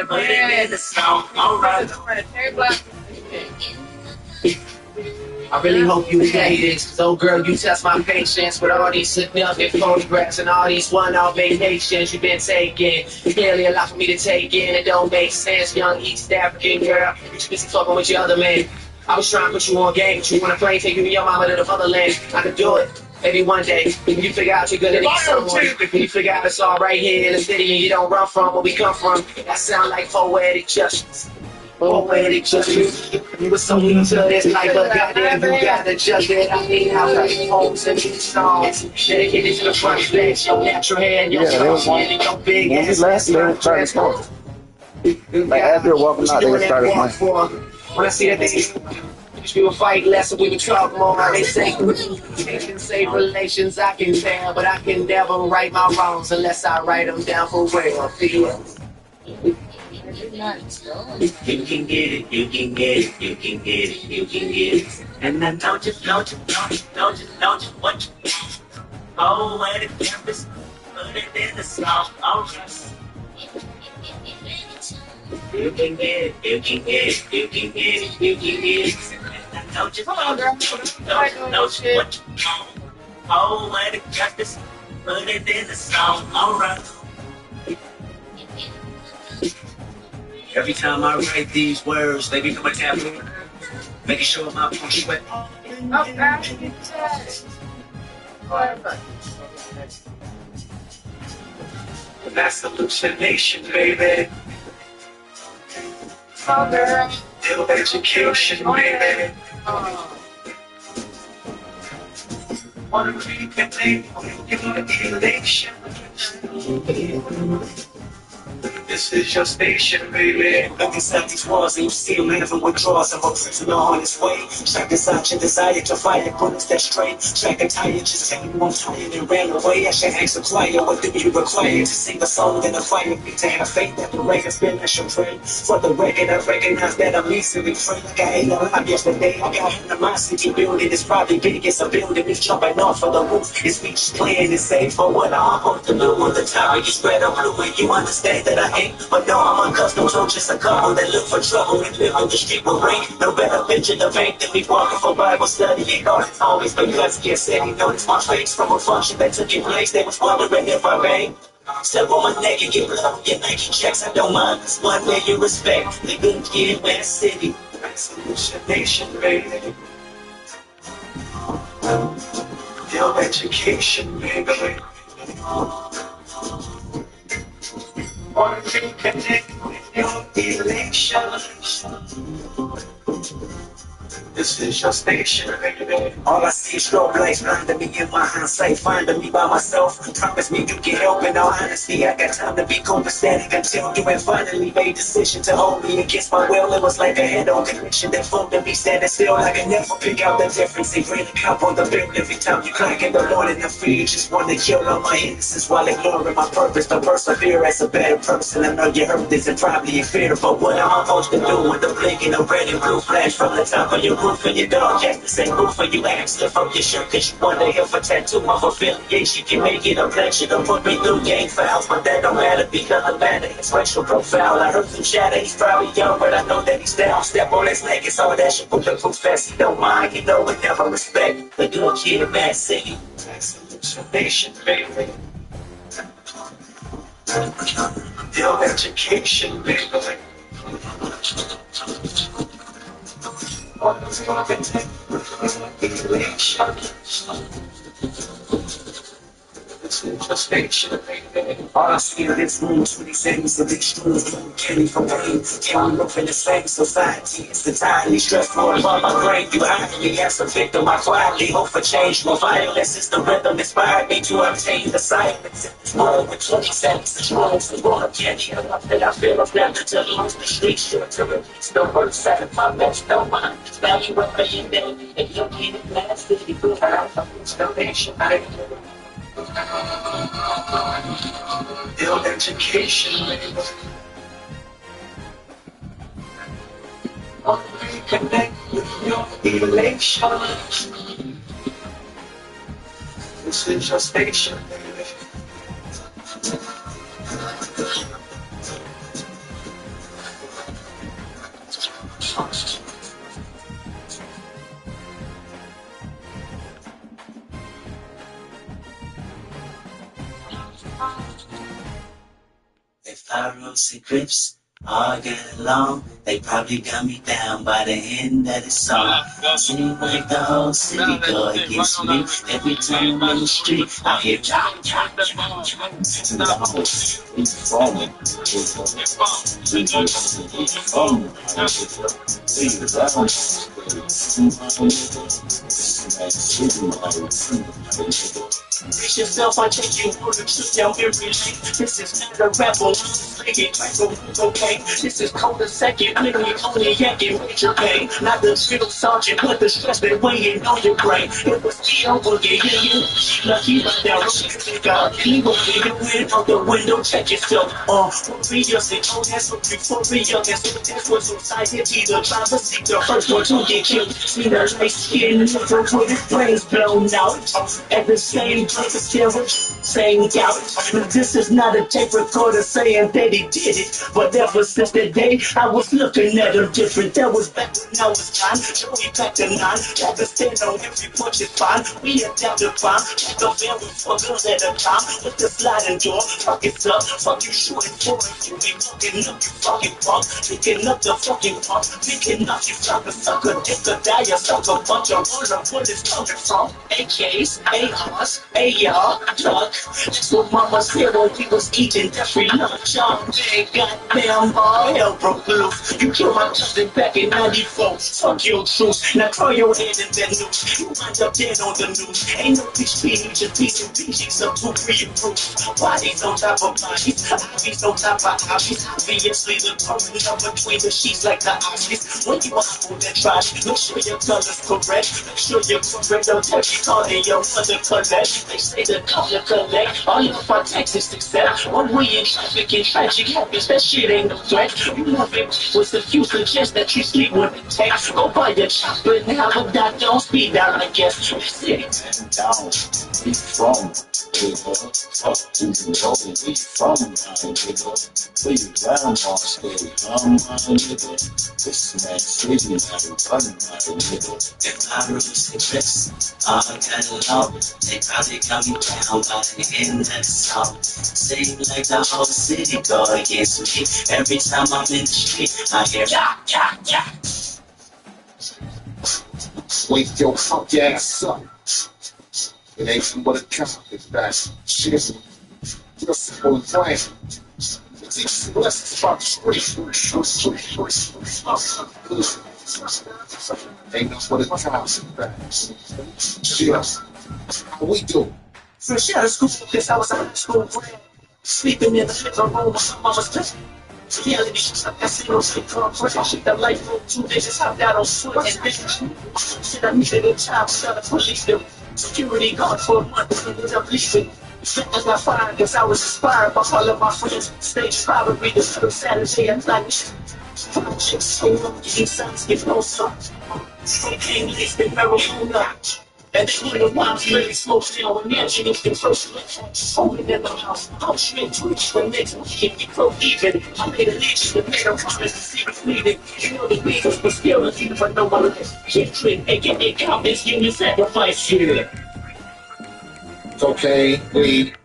put it in the song. Alright. I really hope you say this, cause oh girl, you test my patience with all these significant photographs and all these one-off vacations you've been taking. It's barely a lot for me to take in, it don't make sense. Young East African girl, you should be talking with your other man. I was trying to put you on game, but you want to play, take you to your mama to the motherland. I could do it. Maybe one day, when you figure out you're gonna need someone, when you figure out it's all right here in the city and you don't run from where we come from, that sound like poetic justice. Poetic justice. You were so into this life, but goddamn, you gotta judge it. I mean, I write poems and these songs dedicated to the front flex, your natural hair, and your skin, and your big ass. Last they would try to smoke. Like as they're walking out, they would start to smoke. When I see that we would fight less and we would talk more. They say they can save relations, I can tell, but I can never right my wrongs unless I write them down for real. Feel. You can get it, you can get it, you can get it, you can get it. And then don't you what you oh, where the campus, put it in the song, oh yes. You can get it, you can get it, you can get it, you can get it. And then don't you what you oh, where the campus, put it in the song, alright. Every time I write these words, they become a taboo. Making sure my punctuate. That's hallucination, baby. Ill education, baby. Wanna reconnect with your elation. This is your station, baby. Look inside these walls and you see a man from withdrawals and hopes to know on his way. Track inside your desire to fight bullets that straight. Track and tire, just tell you I'm tired and ran away. I should ask a choir, what do you require to sing a song in a fire? To have faith that the rain has been, I should pray. For the record, I recognize that I'm easily free. Like I ate a lot yesterday. I got animosity building. It's probably big as a building. It's jumping off of the roof. It's reach playing it safe for what I'm supposed to do on the tower. You spread a blue and you understand that I ain't. But no, I'm accustomed to just a couple that look for trouble and live on the street with rain. No better bitch in the bank than me walking for Bible study. Ain't it's always been Gutsy and said he noticed my face from a function that took in place. They was wondering if I bang. Step on my neck and get blood, get Nike checks, I don't mind. It's one way you respect. They couldn't get in West City. Hallucination, baby. Your education, baby. Wanna reconnect with your elation. This is your station, baby. All I see is strobe lights blinding me in my hindsight, finding me by myself. Promise me you can help in all honesty. I got time to be copacetic until you have finally made decision to hold me against my will. It was like a head-on connection that formed to be standing still. I can never pick out the difference. They bring the cop on the bill every time you crack in the morning. I feel you just want to kill all my innocence while ignoring my purpose to persevere as a better person. I know you heard this and probably in fear, but what am I supposed to do when the blinking of red and blue flash from the top of your roof? For your dog, yes, the same roof for you answer from your shirt, cause you wonder if a tattoo of affiliation can make it a pleasure to put me through gang files, but that don't matter because the matter his racial profile. I heard some chatter, he's probably young, but I know that he's down. Step on his leg, it's all that shit put the proof fast. He don't mind, he know it never respect the good kid in Mad City. That's hallucination, baby. Your education, baby. All I see in this room, 20 seconds of extremes, killing from pain, telling me in the same society. It's the tiny stressful above my brain. You hide me as a victim, I quietly hope for change. More violence is the rhythm, inspired me to obtain the silence. It's more with 20 seconds of drugs and one candy enough that I feel of them to lose the street, sure to release the worst side of my mess, no mind. Value what they in there, and you'll get it last 50 good out of inspiration. Your education, baby. Reconnect with your elation. This is your station, baby. If I rose and Crips all get along, they probably got me down by the end of the song. Seems like the whole city go against me. Every time I'm in the street, I hear chop, chop, chop, chop. Brace yourself, I take you on the trip down memory lane. This is not a rebel, slinging triangle cocaine. This is cold as second, literally only yanking major pain. Not the drill sergeant, but the stress been weighing on your brain. It was me over you. Lucky right there, God, he will get you in out the window, check yourself. Warriors and oh, that's what euphoria. That's what society, the driver seat, the first one to get killed. See the light skin, never with his brains blown out. At the same place, still same doubt. This is not a tape recorder saying that he did it. But ever since that day, I was looking at him different. That was back when I was fine. Joey back to 9. Had to stand on every punch is fine. We adapt to crime. Like a van with 4 girls at a time. With the sliding door. Fuck it up. Fuck you short and boring. You be fucking up, you fucking punk. Picking up the fucking punk. Picking up, you sucker, dick or die, you sucker, bunch of where it's coming from. AKs, ARs, AR, duck. That's what mama said when we was eating that free lunch. Oh man, goddamn, all hell broke loose. You killed my cousin back in 94. Fuck your truth. Now throw your head in that noose. You wind up dead on the news. Ain't no bitch beating, just piece and pieces of two pre-approved. Bodies on top of bodies. Bodies on top of hobbies. Obviously the current up between the sheets like the Osleys. When you apple that trash, make sure your color's correct. Make sure you're correct. Don't touch you, calling your mother collect. They say the color collect. All of our taxes accept. When we in traffic and tragic happens, that shit ain't no threat. You moving was the few suggest that you sleep with the text. Go buy your chopper and have a doctor on speed down, I guess. That's it. Down, we from, nigga. Fuck you know, we from, my nigga. Please down, my steady, my nigga. This man city, now run, my nigga. If I rose and Crips all get along, they probably got me down by the end of the song. Seem like the whole city go against me. Every time I'm in the street, I hear ya, ya, ya. Wake your fuck ass up. It ain't nothing but a cop, it's that shit. Real simple and plain. It's easy to less about the street. Ain't nothing but a cop, it's that shit. How we do? Fresh out of school, cause I was a high school grad. Sleeping in the living room with my mama's bed. Reality shit like casinos and corporate. The life room 2 days hopped out on foot and bitch. Shit, I needed a job, started police them. Security guard for a month, ended up leaving. I got fired cause I was inspired by all of my friends. Stage probably the first Saturday at night. Chicks stay up, getting signs, give no sun. Cocaine laced in marijuana. And they wonder why I'm really smoked down when they're getting the first lift. Holding in the house, I'm straight to each one next one. Keep me pro even. I made a legion, made a promise to see me bleeding. You know the reasons, but still, I keep for no one else. Hatred, aka countless human sacrifice. Yeah. Cocaine, weed.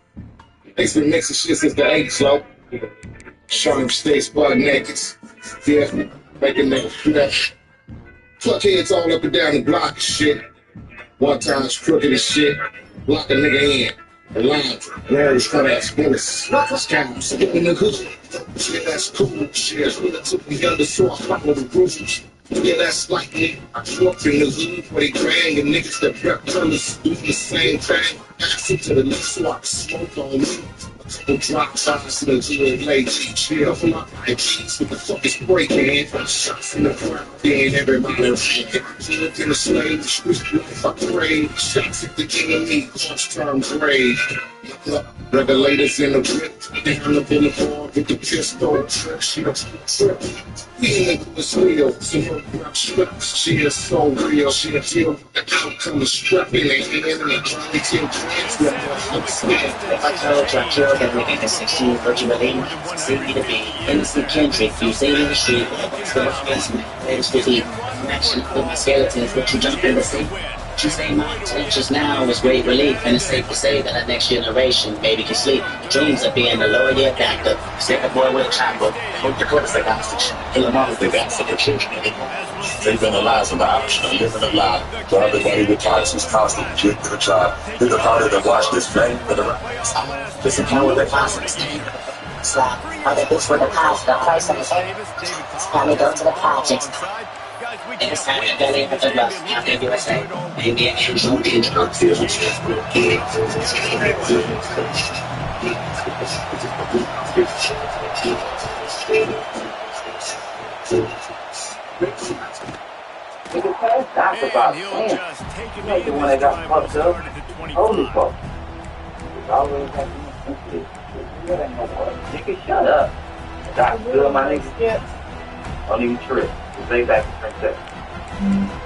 They's been mixing shit since the 80s, low. Showing them states butt naked. Yeah, making niggas do that. Fuck heads all up and down the block and shit. One time's crooked as shit. Lock a nigga in. The line, large front ass bullets. Scams, in the hood. Shit, that's cool. Shit, that's relatively under, so I follow the rules. Yeah, that's like me. I grew up in the hood where they drag and niggas that rep colors do the same thing. Acid to the left, so I can smoke on me. A couple drop-bys in the hood, late chill for my IPs. What the fuck is breaking? Shots in the crowd, then everybody lived in the slave, the street life I prayed. Shots at the king of me, cross term grade. Regulators in the whip, down the boulevard with the pistol. Feeling was real, so her rap strips. She is so real, she a deal with the outcome of strap in the hand and the body till trans. Let her understand. If I told you I killed that nigga at 16, virtually, see me to be innocent Kendrick, you seen in the street, still basement, legs to eat, connection with my skeletons, but you jump in the sea. You say my intentions now is great relief, and it's safe to say that the next generation maybe can sleep. Dreams of being a lawyer, doctor, stick a boy with a chopper, hope the court's like oxygen, kill them all if they got sick of children. They've been alive in the option of living a lie. For everybody with toxins, constant, get to the job. Hit the powder to watch this flame for the Disempower the cosmos. Slap, all the bitch with the cops, the price of the same. Probably go to the projects. It's time to belly with the love, out there USA. Maybe an angel, Talk about man. You know the one that got fucked up. Holy fuck. It's always like you ain't no what. Nigga, shut up. Doc good my nigga shit. Don't even trip. Just lay back and drink that.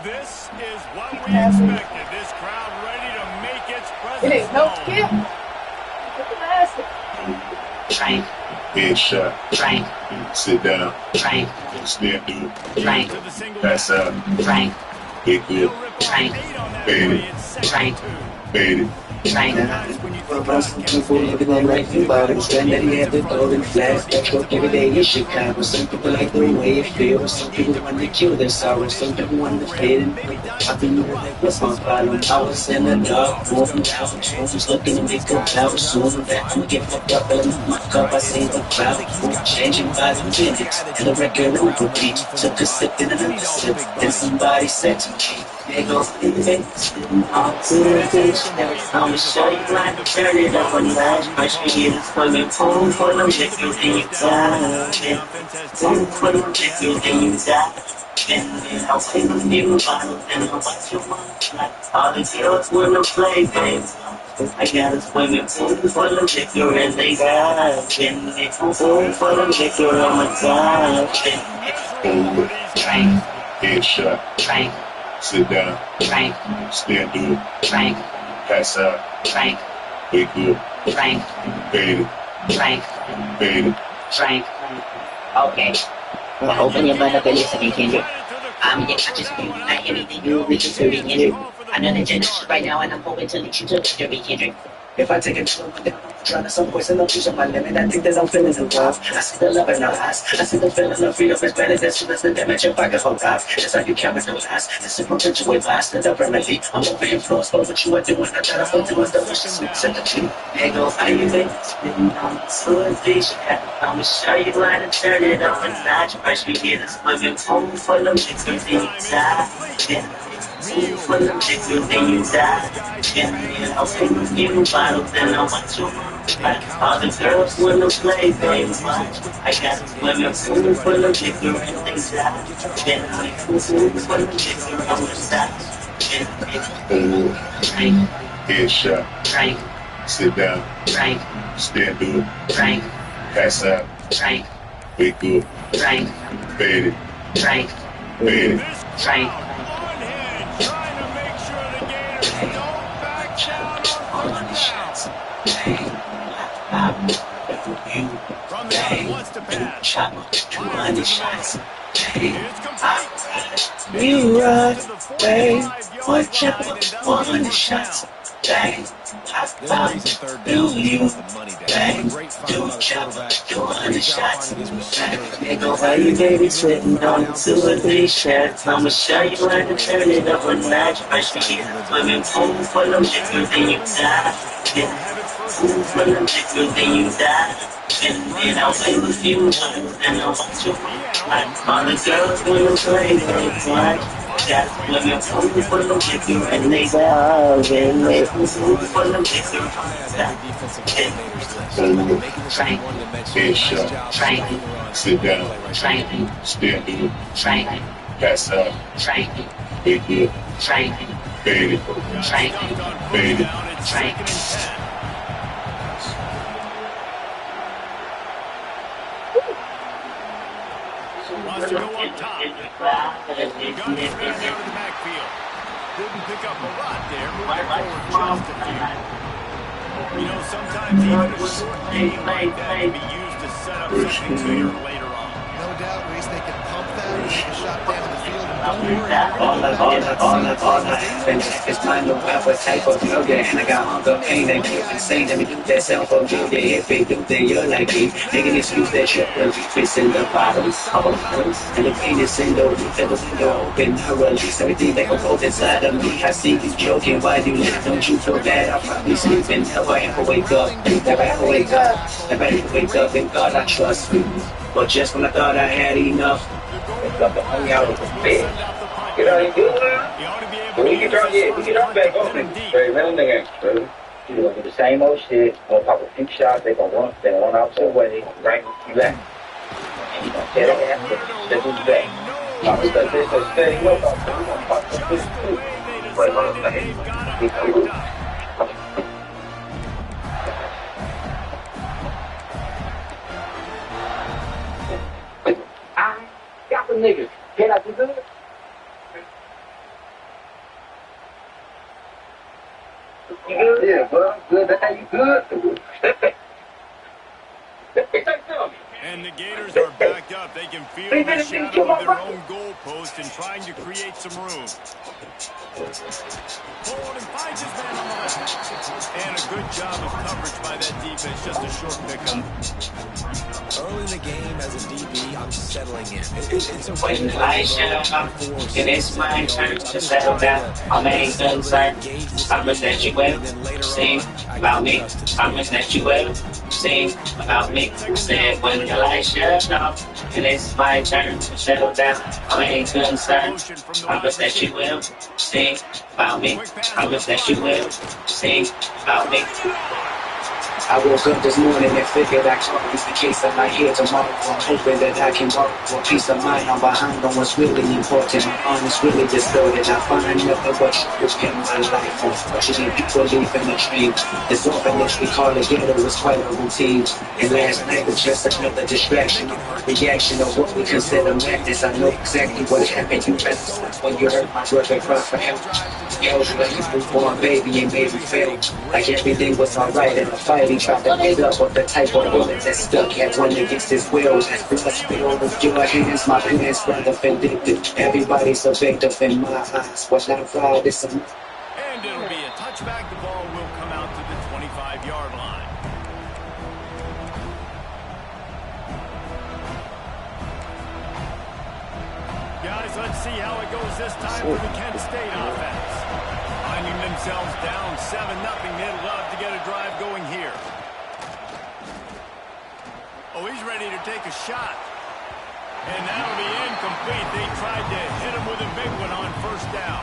This is what we expected. This crowd ready to make its presence. It ain't no skip. Train, headshot. train, Sit down. train, Stand through. train, Pass out. train, Get good. train, Fade train, it. Fade it. train. Everything like you bought it, standing at the golden flash. That truck every day in Chicago. Some people like the way it feels. Some people want to kill their sorrow. Some people want to fade it. I think that was my problem. I was in the dark, moving down from trophies, looking to make a cloud. Soon that I'ma get fucked up in my cup. I see the crowd, changing by the minutes. And the record on repeat. Took a sip and another sip. Then somebody said to me, they go things all to the fish. I'ma show you like to turn it up on live. I should get a swimming pool for them chickens and you die. Pool for them chickens and you die. And I'll play with you bottles and I'll watch you like all the girls wanna play games. I got a swimming pool for them chickens and they die. And pool for them chickens on my side. Train, Headshot. train, Sit down. train, Stand through. train, Pass out. train, Wake up. train, Fade it. train, Fade it. train. Okay. Well, open your butt up and listen, Kendrick. I'm your conscious view, like anything you reach is very Kendrick. I know that you're not right now, and I'm hoping to lead you to victory, Kendrick. If I take it to them, trying to some poison, I'm pushing my limit. I think that I'm feeling involved. I see the love in our eyes. I see the feeling of freedom is better than soon as the damage your pocket for life. That's how you count with those eyes. This is perpetuate vice, the remedy. I'm over influenced by what you are doing. I try to flow through a delicious sweet sympathy. There goes how you make it spin on the solution. I'ma show you how to turn it on and not. You first begin to swimming pool full of chicks and then you die. Pool full of chicks and then you die. And I'll take a few bottles and I'll watch you. Like all the girls wanna play games. I got a swimming pool full of chicks and they die. And I'll take a pool full of chicks and I'm gonna stop. Train, Headshot. train, Sit down. train, Stand through. train, Pass out. train, Wake up. train, Fade it. train, Fade it. train. Trying to make sure the Gators don't back down All on on the first shots. down. Bang. You. From the Bang. wants to pass. Chopper. 200 shots. Bang. It's complete. You run. To the Bang. 45-yard One line, chopper. and that'll 100 be shots. first down. Bang. Bang. Do you. Bang. Do chopper. 200 shots. Bang. There go how you baby sitting on 2 or 3 shots. I'ma show you how to turn it up a notch. First begin swimming pool full of chickens and you die. Pool full of chickens and you die. And I'll play with you and I'll watch you. Like all the girls wanna play games. Like That's when I'm food for the chicken and they love and they food for the chicken. Training, Headshot. training, Sit down. training, Stand up. training, Pass out. training, Big hit. training, Fade it. training, Fade it. It's training. 2nd and 10. Wants to go up top. Got his man down to the backfield. Didn't pick up a lot there. Moving forward just a few. You know, sometimes even a short game like that can be used to set up something bigger later on. No doubt, Reese, they can pump that and take a shot down the field. And don't worry, All I it's my new appetite for yoga, and I got hunger, pain, and guilt, insane. Let me do that self for you. If they do, then you're like me. Make an excuse that you're the fits in the bottoms, all bottoms, and the pain is in the roof of the window open. I release everything that can hold inside of me. I see you joking, why you laugh? Don't you feel bad? I'm probably sleeping, never ever wake up, never ever wake up, never ever wake up. In God I trust me, but just when I thought I had enough, wake up and hung out with the bed. You know, he's good now. When you get our back on him, very random nigga, brother. You gonna do the same old shit, gonna pop a few shots, they gonna run opposite way, right you back. And you gonna tear that ass up, step his back. Pop it like this, so steady, no problem. You gonna pop some fish too. Wait, hold on, go ahead. Be cool. I got the niggas. Can I do good? You good? Yeah, bro. Good. That's how you good. And the Gators are backed up. They can feel the shadow of their own goalpost and trying to create some room. Hold and finds his man on the left. And a good job of coverage by that defense. Just a short pickup. Early in the game, as a DB, I'm settling in. It's a When the lights shut off, and it's my turn to settle down. I'm ain't concerned. Promise that you will sing about me. Promise that you will sing about me. Said when the lights shut off, and it's my turn to settle down. I ain't concerned. Promise that you will sing about me. Promise that you will sing about me. I woke up this morning and figured I can't use the case of my head tomorrow. I'm hoping that I can walk for peace of mind. I'm behind on what's really important. My arm is really distorted. I find nothing but truth in my life. Unfortunately, people leave in the dream. This orphanage we call it ghetto was quite a routine. And last night was just another distraction. Reaction of what we consider madness. I know exactly what happened. You better stop when you heard my brother cry for help. Yells like a newborn baby and made me feel like everything was alright in a fight. He tried to hit up with the type of bullet that stuck, had one against his will. As blood spilled with your hands, my plans rather vindictive. Everybody's a victim in my eyes. What I ride is some. And it'll be a touchback. The ball will come out to the 25-yard line. Guys, let's see how it goes this time for the Kent State offense. Finding themselves down 7-0. They'd love to get a drive going here. Oh, he's ready to take a shot. And that'll be incomplete. They tried to hit him with a big one on first down.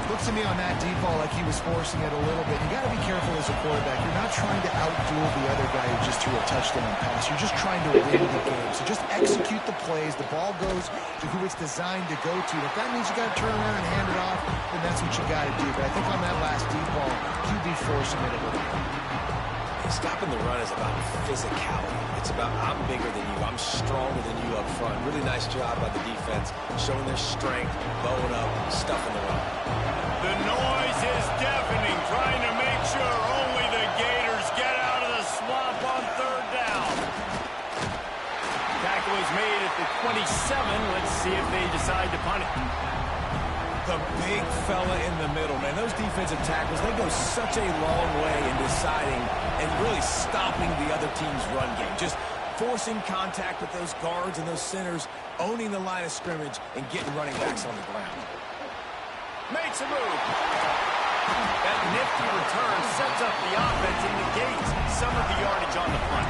Looks to me on that deep ball like he was forcing it a little bit. You got to be careful as a quarterback. You're not trying to outduel the other guy who just threw a touchdown pass. You're just trying to win the game. So just execute the plays. The ball goes to who it's designed to go to. If that means you got to turn around and hand it off, then that's what you got to do. But I think on that last deep ball, QB forcing it a little bit. Stopping the run is about physicality. It's about I'm bigger than you. I'm stronger than you up front. Really nice job by the defense, showing their strength, bowing up, stuffing the run. The noise is deafening, trying to make sure only the Gators get out of the swamp on third down. Tackle is made at the 27. Let's see if they decide to punt it. The big fella in the middle, man. Those defensive tackles, they go such a long way in deciding and really stopping the other team's run game. Just forcing contact with those guards and those centers, owning the line of scrimmage, and getting running backs on the ground. Makes a move. That nifty return sets up the offense and negates some of the yardage on the punt.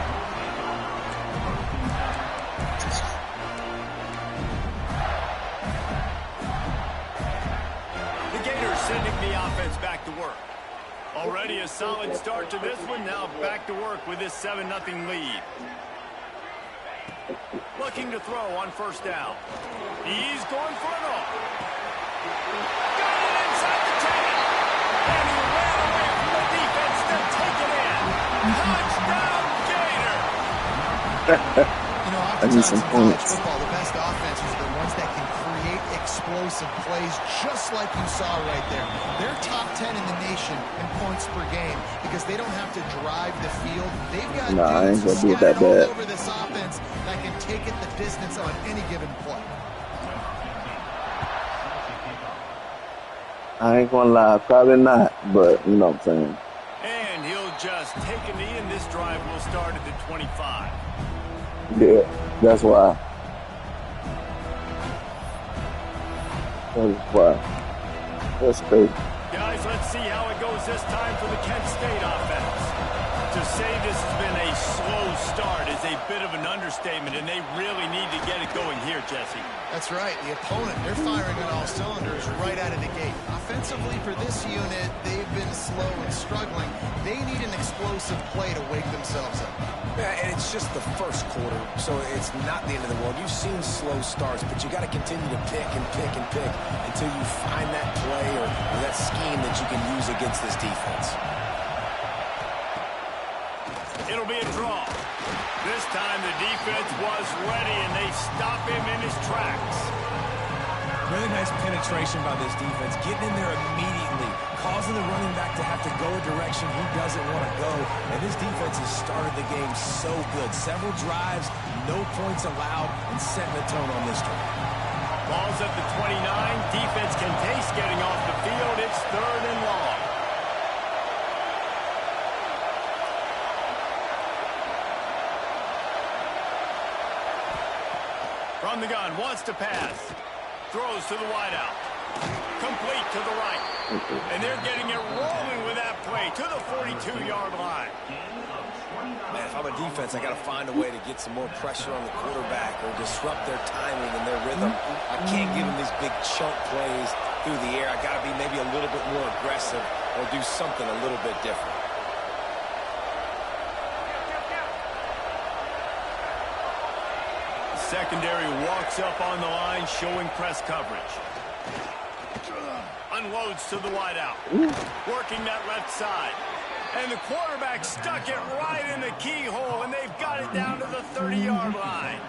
sending the offense back to work. Already a solid start to this one. Now back to work with this 7-0 lead. Looking to throw on first down. He's going for it all. Got it inside the 10. And he ran away from the defense to take it in. Touchdown, Gator. You know, oftentimes in college football, the best offenses are the ones that can create explosive plays, just like you saw right there. They're top 10 in the nation in points per game because they don't have to drive the field. They've got dudes scattered all over this offense that can take it the distance on any given play. I ain't gonna lie, probably not, but you know what I'm saying. And he'll just take a knee, and this drive will start at the 25. Yeah, that's why. That's crazy. Guys, let's see how it goes this time for the Kent State offense. To say this has been a slow start is a bit of an understatement, and they really need to get it going here, Jesse. That's right. The opponent, they're firing on all cylinders right out of the gate. Offensively for this unit, they've been slow and struggling. They need an explosive play to wake themselves up. Yeah, and it's just the first quarter, so it's not the end of the world. You've seen slow starts, but you got to continue to pick and pick and pick until you find that play or that scheme that you can use against this defense. It'll be a draw. This time the defense was ready, and they stop him in his tracks. Really nice penetration by this defense, getting in there immediately, causing the running back to have to go a direction he doesn't want to go. And this defense has started the game so good. Several drives, no points allowed, and setting the tone on this drive. Ball's at the 29. Defense can taste getting off the field. It's 3rd and long. From the gun, wants to pass. Throws to the wideout. Complete to the right. And they're getting it rolling with that play to the 42-yard line. Man, if I'm a defense, I got to find a way to get some more pressure on the quarterback or disrupt their timing and their rhythm. I can't give them these big chunk plays through the air. I got to be maybe a little bit more aggressive or do something a little bit different. Secondary walks up on the line, showing press coverage. Unloads to the wideout. Working that left side. And the quarterback stuck it right in the keyhole, and they've got it down to the 30-yard line.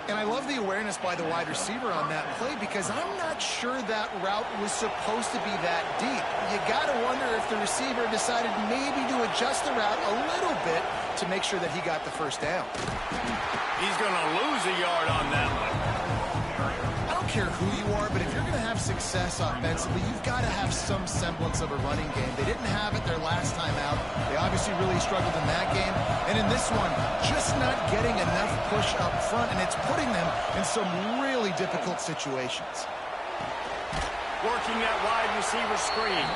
And I love the awareness by the wide receiver on that play because I'm not sure that route was supposed to be that deep. You got to wonder if the receiver decided maybe to adjust the route a little bit to make sure that he got the first down. He's going to lose a yard on that one. I don't care who you are, but if you're going to have success offensively, you've got to have some semblance of a running game. They didn't have it their last time out. They obviously really struggled in that game. And in this one, just not getting enough push up front, and it's putting them in some really difficult situations. Working that wide receiver screen.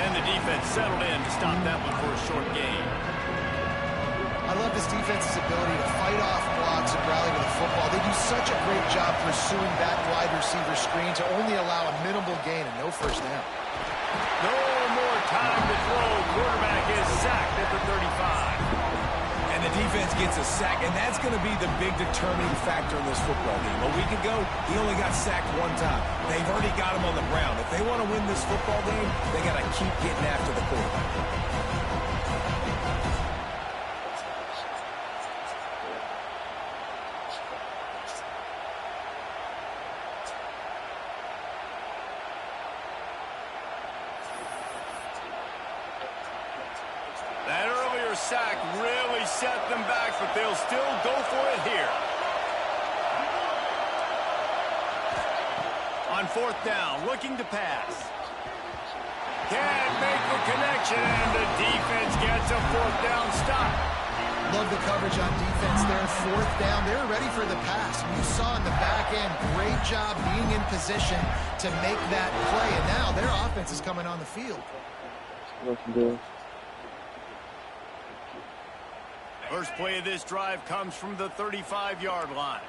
And the defense settled in to stop that one for a short gain. I love this defense's ability to fight off blocks and rally to the football. They do such a great job pursuing that wide receiver screen to only allow a minimal gain and no first down. No more time to throw. Quarterback is sacked at the 35. And the defense gets a sack, and that's going to be the big determining factor in this football game. A week ago, he only got sacked one time. They've already got him on the ground. If they want to win this football game, they got to keep getting after the quarterback. That earlier sack really set them back, but they'll still go for it here. On 4th down, looking to pass. Can't make the connection, and the defense gets a 4th down stop. Love the coverage on defense there. 4th down, they're ready for the pass. You saw in the back end, great job being in position to make that play, and now their offense is coming on the field. First play of this drive comes from the 35-yard line.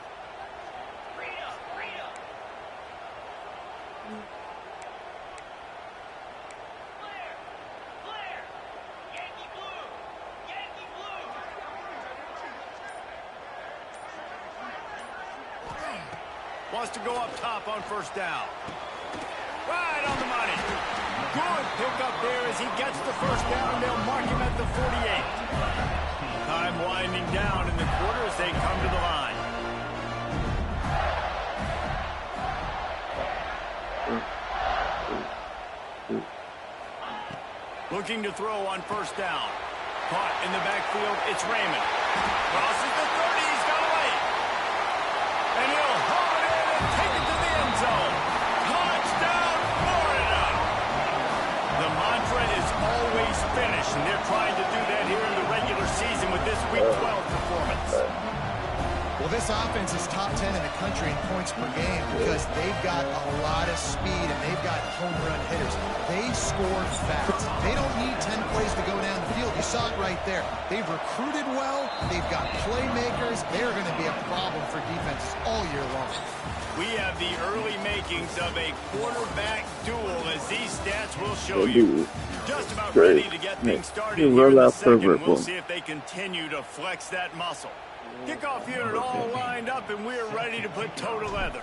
Wants to go up top on first down. Right on the money. Good pickup there as he gets the first down. They'll mark him at the 48. Time winding down in the quarter as they come to the line. Looking to throw on first down. Caught in the backfield, it's Raymond. Crosses the 30, he's got away. And he'll haul it in and take it to the end zone. Touchdown, Florida! The mantra is always finish, and they're trying to do that here in the regular season with this Week 12 performance. Well, this offense is top 10 in the country in points per game because they've got a lot of speed and they've got home run hitters. They score fast. They don't need 10 plays to go down the field. You saw it right there. They've recruited well. They've got playmakers. They're going to be a problem for defenses all year long. We have the early makings of a quarterback duel, as these stats will show you. Just about ready to get things started here in the second. We'll see if they continue to flex that muscle. Kickoff unit all lined up, and we're ready to put toe to leather.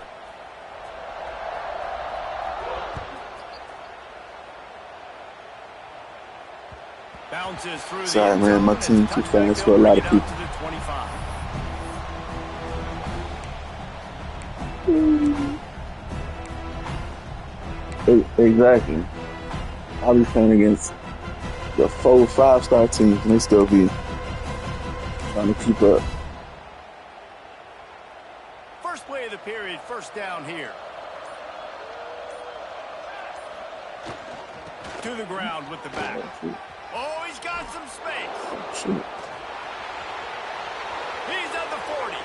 Bounces through. Sorry, man, my team too fast for a lot of people. Exactly. I'll be playing against the 4 5-star teams, and they still be trying to keep up. First play of the period, first down here. To the ground with the back. Oh, he's got some space. Shit. He's at the 40.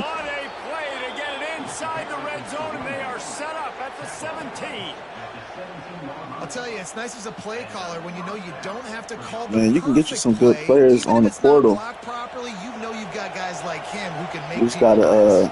What a play to get it inside the red zone, and they are set up at the 17. I'll tell you, it's nice as a play caller when you know you don't have to call the Man, you can get you some good play. players Even on the if it's not portal. blocked properly, you know you've got guys like him who can make You just gotta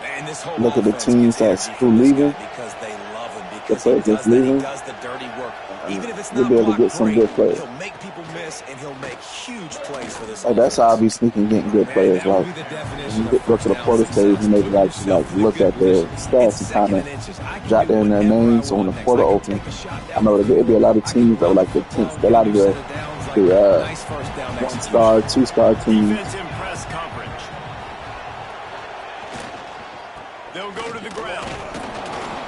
look at the teams that's who leaving. Because they love him, The because players that's he leaving. does the dirty work. Even if it's You'll not be able to blocked get some great, good players. he'll make people miss, and he'll make huge plays for this Like, that's how I'll be offense. sneaking, getting good Man, players. that would Like, be the definition when you of go to first the down portal success. stage and they Put like yourself in a look good at their position. stats It's and second kind and inches. I of can jot do down their whatever I names. So when want the next. portal I can open, take a shot I down know the there'll be a lot of field. I can teams that were run like the the football, a lot of get a set of downs like the nice first down 1 execution. star, 2-star teams. Defensive press coverage. They'll go to the ground.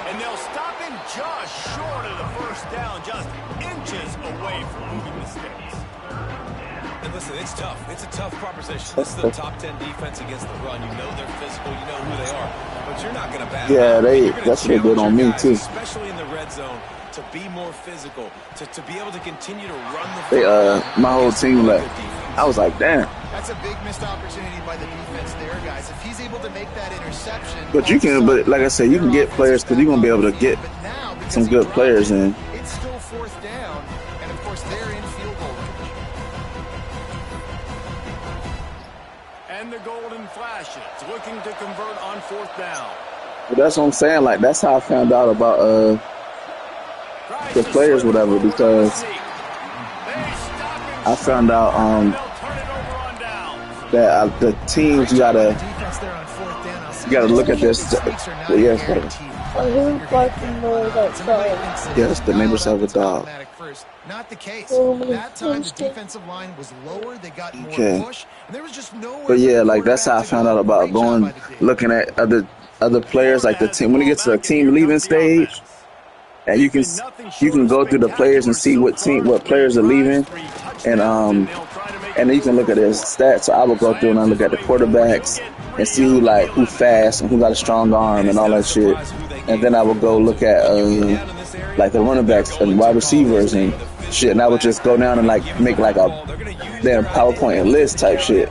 And they'll stop him just short of the first down, just inches away from moving the sticks. And listen, it's tough. It's a tough proposition. This is the top 10 defense against the run. You know they're physical. You know who they are. But you're not going to bat Yeah, them out. You're gonna that's what they did challenge on your me guys, too. especially in the red zone, to be more physical, to be able to continue to run the They football my whole against a team really left. good defense. I was like, damn. That's a big missed opportunity by the defense there, guys. If he's able to make that interception, But you can, but like I said, you can get players because you're gonna be able to get some good players in. It's still fourth down, and of course they're in field goal range. And the golden flashes, looking to convert on fourth down. But that's what I'm saying. Like, that's how I found out about the players, whatever, because I found out that the teams you gotta look at this. Yes, brother. Who's barking noise outside? Yes, the neighbors have a dog. Not the case. Oh, That time the defensive line was lower. They got more Okay. push, and there was just nowhere. But yeah, for the like that's how I quarterback to found go. out about Great job going, by the D. looking at other players, like the team. When it gets to the team leaving stage, and you can go through the players and see what players are leaving, and then you can look at their stats. So I would go through and I look at the quarterbacks and see who fast and who got a strong arm and all that shit. And then I would go look at like the running backs and wide receivers and shit. And I would just go down and like make like a damn PowerPoint and list type shit.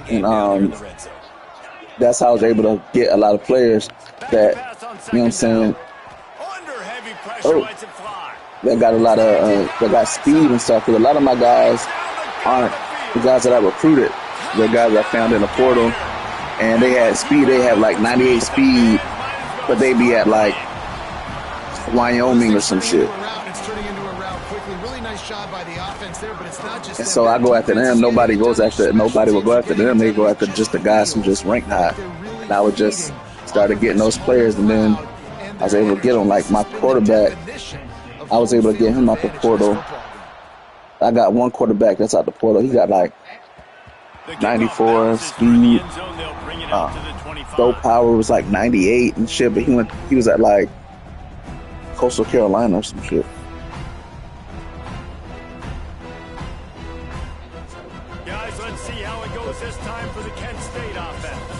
And that's how I was able to get a lot of players that, you know what I'm saying, that got a lot of that got speed and stuff. Because a lot of my guys aren't the guys that I recruited. The guys I found in the portal, and they had speed. They have like 98 speed, but they be at like Wyoming or some shit. And so I go after them. Nobody will go after them. They go after just the guys who just rank high. And I would just started getting those players, and then I was able to get them. Like my quarterback, I was able to get him out the portal. I got one quarterback that's out the portal. He got like 94 speed. Throw power was like 98 and shit, but he was at like Coastal Carolina or some shit. Guys, let's see how it goes this time for the Kent State offense.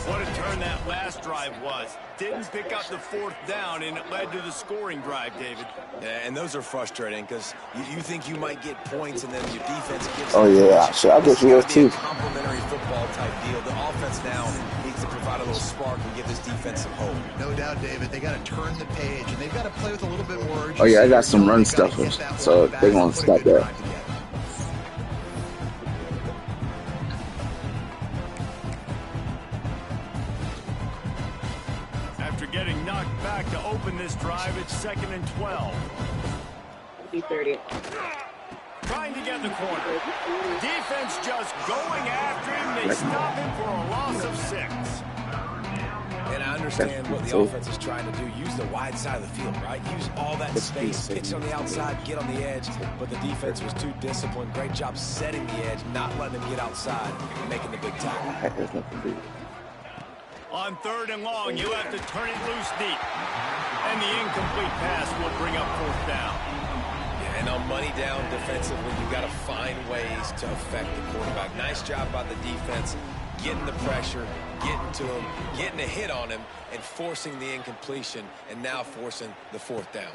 What a turn that last drive was. Didn't pick up the fourth down, and it led to the scoring drive, David. Yeah, and those are frustrating because you think you might get points, and then your defense gives. Oh yeah, I wish you was too. Complimentary football type deal. The offense now needs to provide a little spark and give this defense some hope. No doubt, David. They got to turn the page, and they've got to play with a little bit more urgency. Oh yeah, I got some run stuffers, so they're gonna stop that. Getting knocked back to open this drive. It's 2nd and 12. 30. Trying to get the corner. Defense just going after him. They stop him for a loss of 6. And I understand what the offense is trying to do. Use the wide side of the field, right? Use all that space. Pitch on the outside, get on the edge. But the defense was too disciplined. Great job setting the edge, not letting them get outside and making the big tackle. On 3rd and long, you have to turn it loose deep. And the incomplete pass will bring up 4th down. Yeah, and on money down defensively, you've got to find ways to affect the quarterback. Nice job by the defense, getting the pressure, getting to him, getting a hit on him, and forcing the incompletion, and now forcing the 4th down.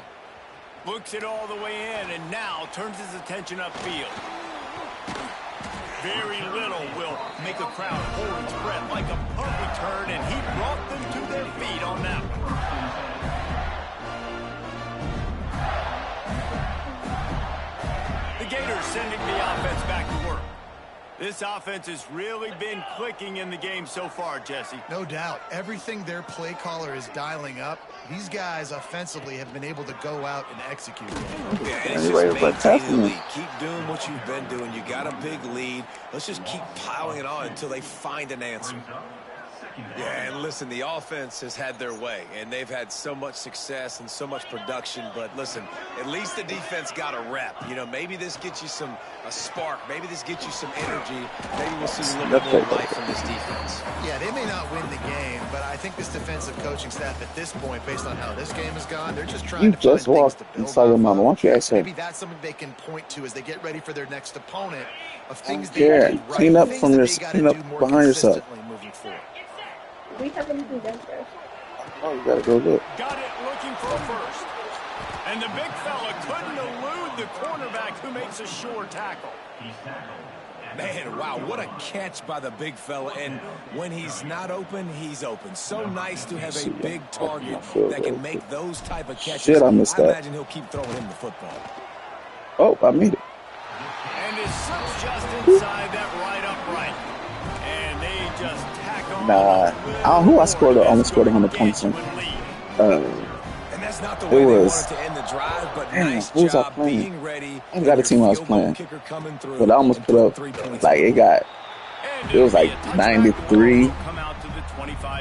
Looks it all the way in, and now turns his attention upfield. Very little will make a crowd hold its breath like a punt return, and he brought them to their feet on that one. The Gators sending the offense back to work. This offense has really been clicking in the game so far, Jesse. No doubt. Everything their play caller is dialing up, these guys offensively have been able to go out and execute. Yeah, and it's just maintaining the lead. Keep doing what you've been doing. You got a big lead. Let's just keep piling it on until they find an answer. Yeah, and listen, the offense has had their way, and they've had so much success and so much production. But listen, at least the defense got a rep. You know, maybe this gets you a spark. Maybe this gets you some energy. Maybe we'll see a little bit more life from this defense. Yeah, they may not win the game, but I think this defensive coaching staff at this point, based on how this game has gone, they're just trying to find things to build inside your mama. Why don't you ask her? Maybe that's something they can point to as they get ready for their next opponent of things they did right. Clean up from your, clean up behind yourself. Moving forward. We have anything done first. Oh, you gotta go look. Got it looking for a first. And the big fella couldn't elude the cornerback who makes a sure tackle. Man, wow, what a catch by the big fella. And when he's not open, he's open. So nice to have a big target that can make those type of catches. Shit, I missed that. I imagine he'll keep throwing him the football. Oh, I made it. And it slips just inside that right upright. And they just tack on. Nah, I don't know who I scored. I almost scored 100 points on. And that's not the way they wanted to end the drive, but nice who was I job playing? being ready. I forgot the team I was playing. But I almost put up, like, it was like 93.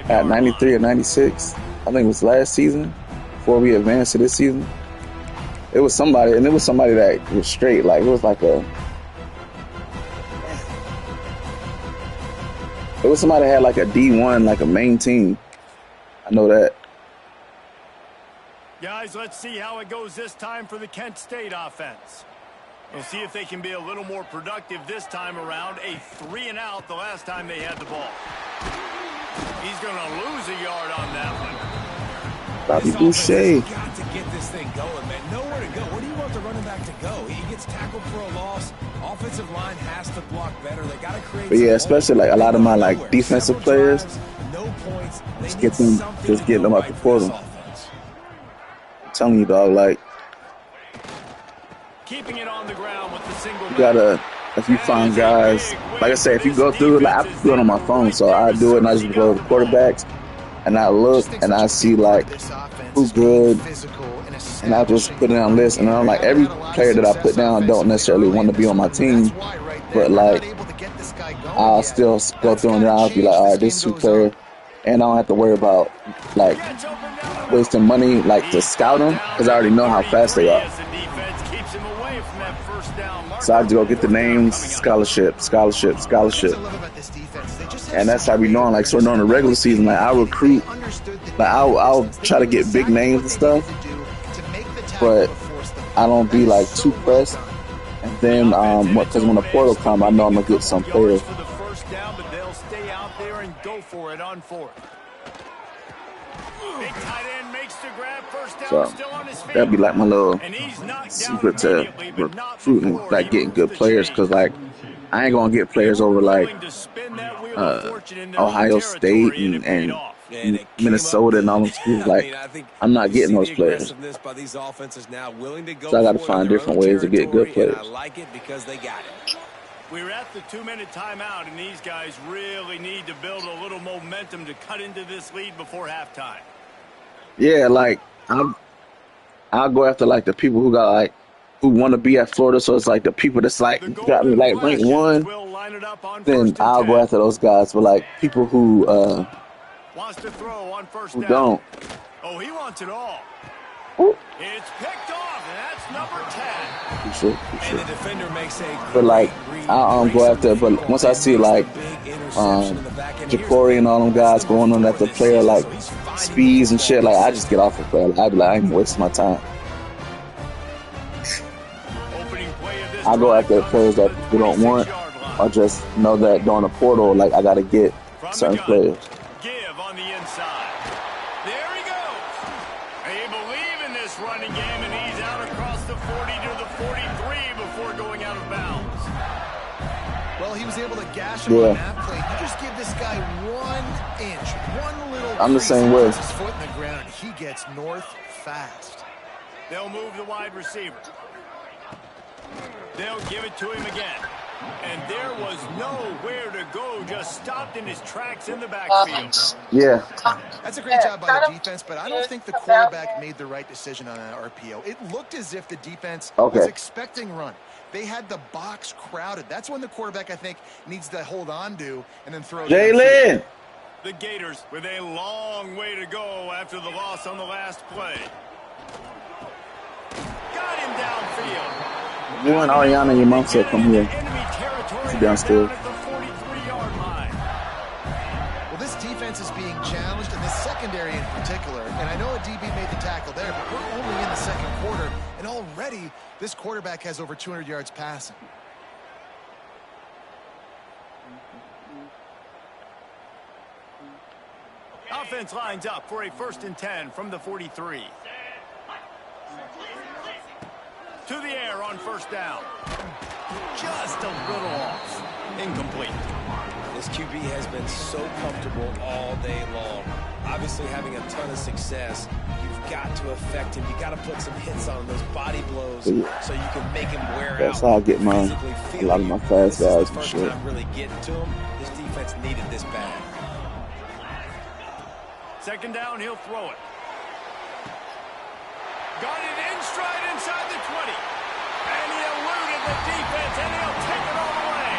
At 93 or 96. I think it was last season, before we advanced to this season. It was somebody, and it was somebody that was straight. Like, it was like a... It was somebody that had like a D1, like a main team. I know that. Guys, let's see how it goes this time for the Kent State offense. We'll see if they can be a little more productive this time around. A 3-and-out the last time they had the ball. He's going to lose a yard on that one. Bobby Boucher. Got to get this thing going, man. Nowhere to go. Where do you want the running back to go? He gets tackled for a loss. Offensive line has to block better. They got to create. But yeah, especially like a lot of my like defensive players, just get them up the portal. I'm telling you, dog, like keeping it on the ground with the single. You gotta, if you find guys, like I said, if you go through it, like I do it on my phone, so I do it and I just go to the quarterbacks and I look and I see like who's good, and I just put it on a list. And I'm like, every player that I put down don't necessarily want to be on my team, but like I'll still go through and I'll be like, all right, this 2 player, and I don't have to worry about like wasting money like to scout them because I already know how fast they are. So I have to go get the names, scholarship, and that's how we doing. Like, so during the regular season, like I recruit, like I'll try to get big names and stuff, but I don't be like too pressed. And then, because when the portal come, I know I'm gonna get some players. So that'd be like my little secret to recruiting, like getting good players. Cause like I ain't gonna get players over like Ohio State and Minnesota and all those schools. Like I'm not getting those players. So I got to find different ways to get good players. We're at the 2-minute timeout, and these guys really need to build a little momentum to cut into this lead before halftime. Yeah, like I'll go after like the people who got like who want to be at Florida. So it's like the people that's like got me like ranked 1. Then I'll go after those guys. But like people who wants to throw on first who down. don't. Oh, he wants it all. Ooh. It's picked off, and that's number 10. For sure. And the defender makes a but like I'll go after. But once I see like Ja'Cory and all them guys going on at the player like speeds and shit, like I just get off the player. I'd be like, I ain't wasting my time. I go after the players that we don't want, or just know that during the portal, like I gotta get certain players. Give on the inside. There he goes. They believe in this running game, and he's out across the 40 to the 43 before going out of bounds. Well, he was able to gash him on that play. You just give this guy 1 inch, one little. I'm the same way. His foot in the ground, he gets north fast. They'll move the wide receiver. They'll give it to him again. And there was nowhere to go, just stopped in his tracks in the backfield. Yeah. That's a great job by the defense, but I don't think the quarterback made the right decision on that RPO. It looked as if the defense was expecting run. They had the box crowded. That's when the quarterback, I think, needs to hold on to and then throw. Jalen! The Gators with a long way to go after the loss on the last play. Got him downfield. You and Ariana and your mom said come here. She's downstairs. Well, this defense is being challenged, and this secondary in particular. And I know a DB made the tackle there, but we're only in the second quarter, and already this quarterback has over 200 yards passing. Offense lines up for a 1st and 10 from the 43. To the air on first down. Just a little off. Incomplete. This QB has been so comfortable all day long. Obviously having a ton of success. You've got to affect him. You've got to put some hits on him, those body blows, so you can make him wear out. That's how I get a lot of my fast guys and shit. Time really getting to him. This defense needed this bad. 2nd down, he'll throw it. Got it in stride inside the 20. And he eluded the defense, and he'll take it all the way.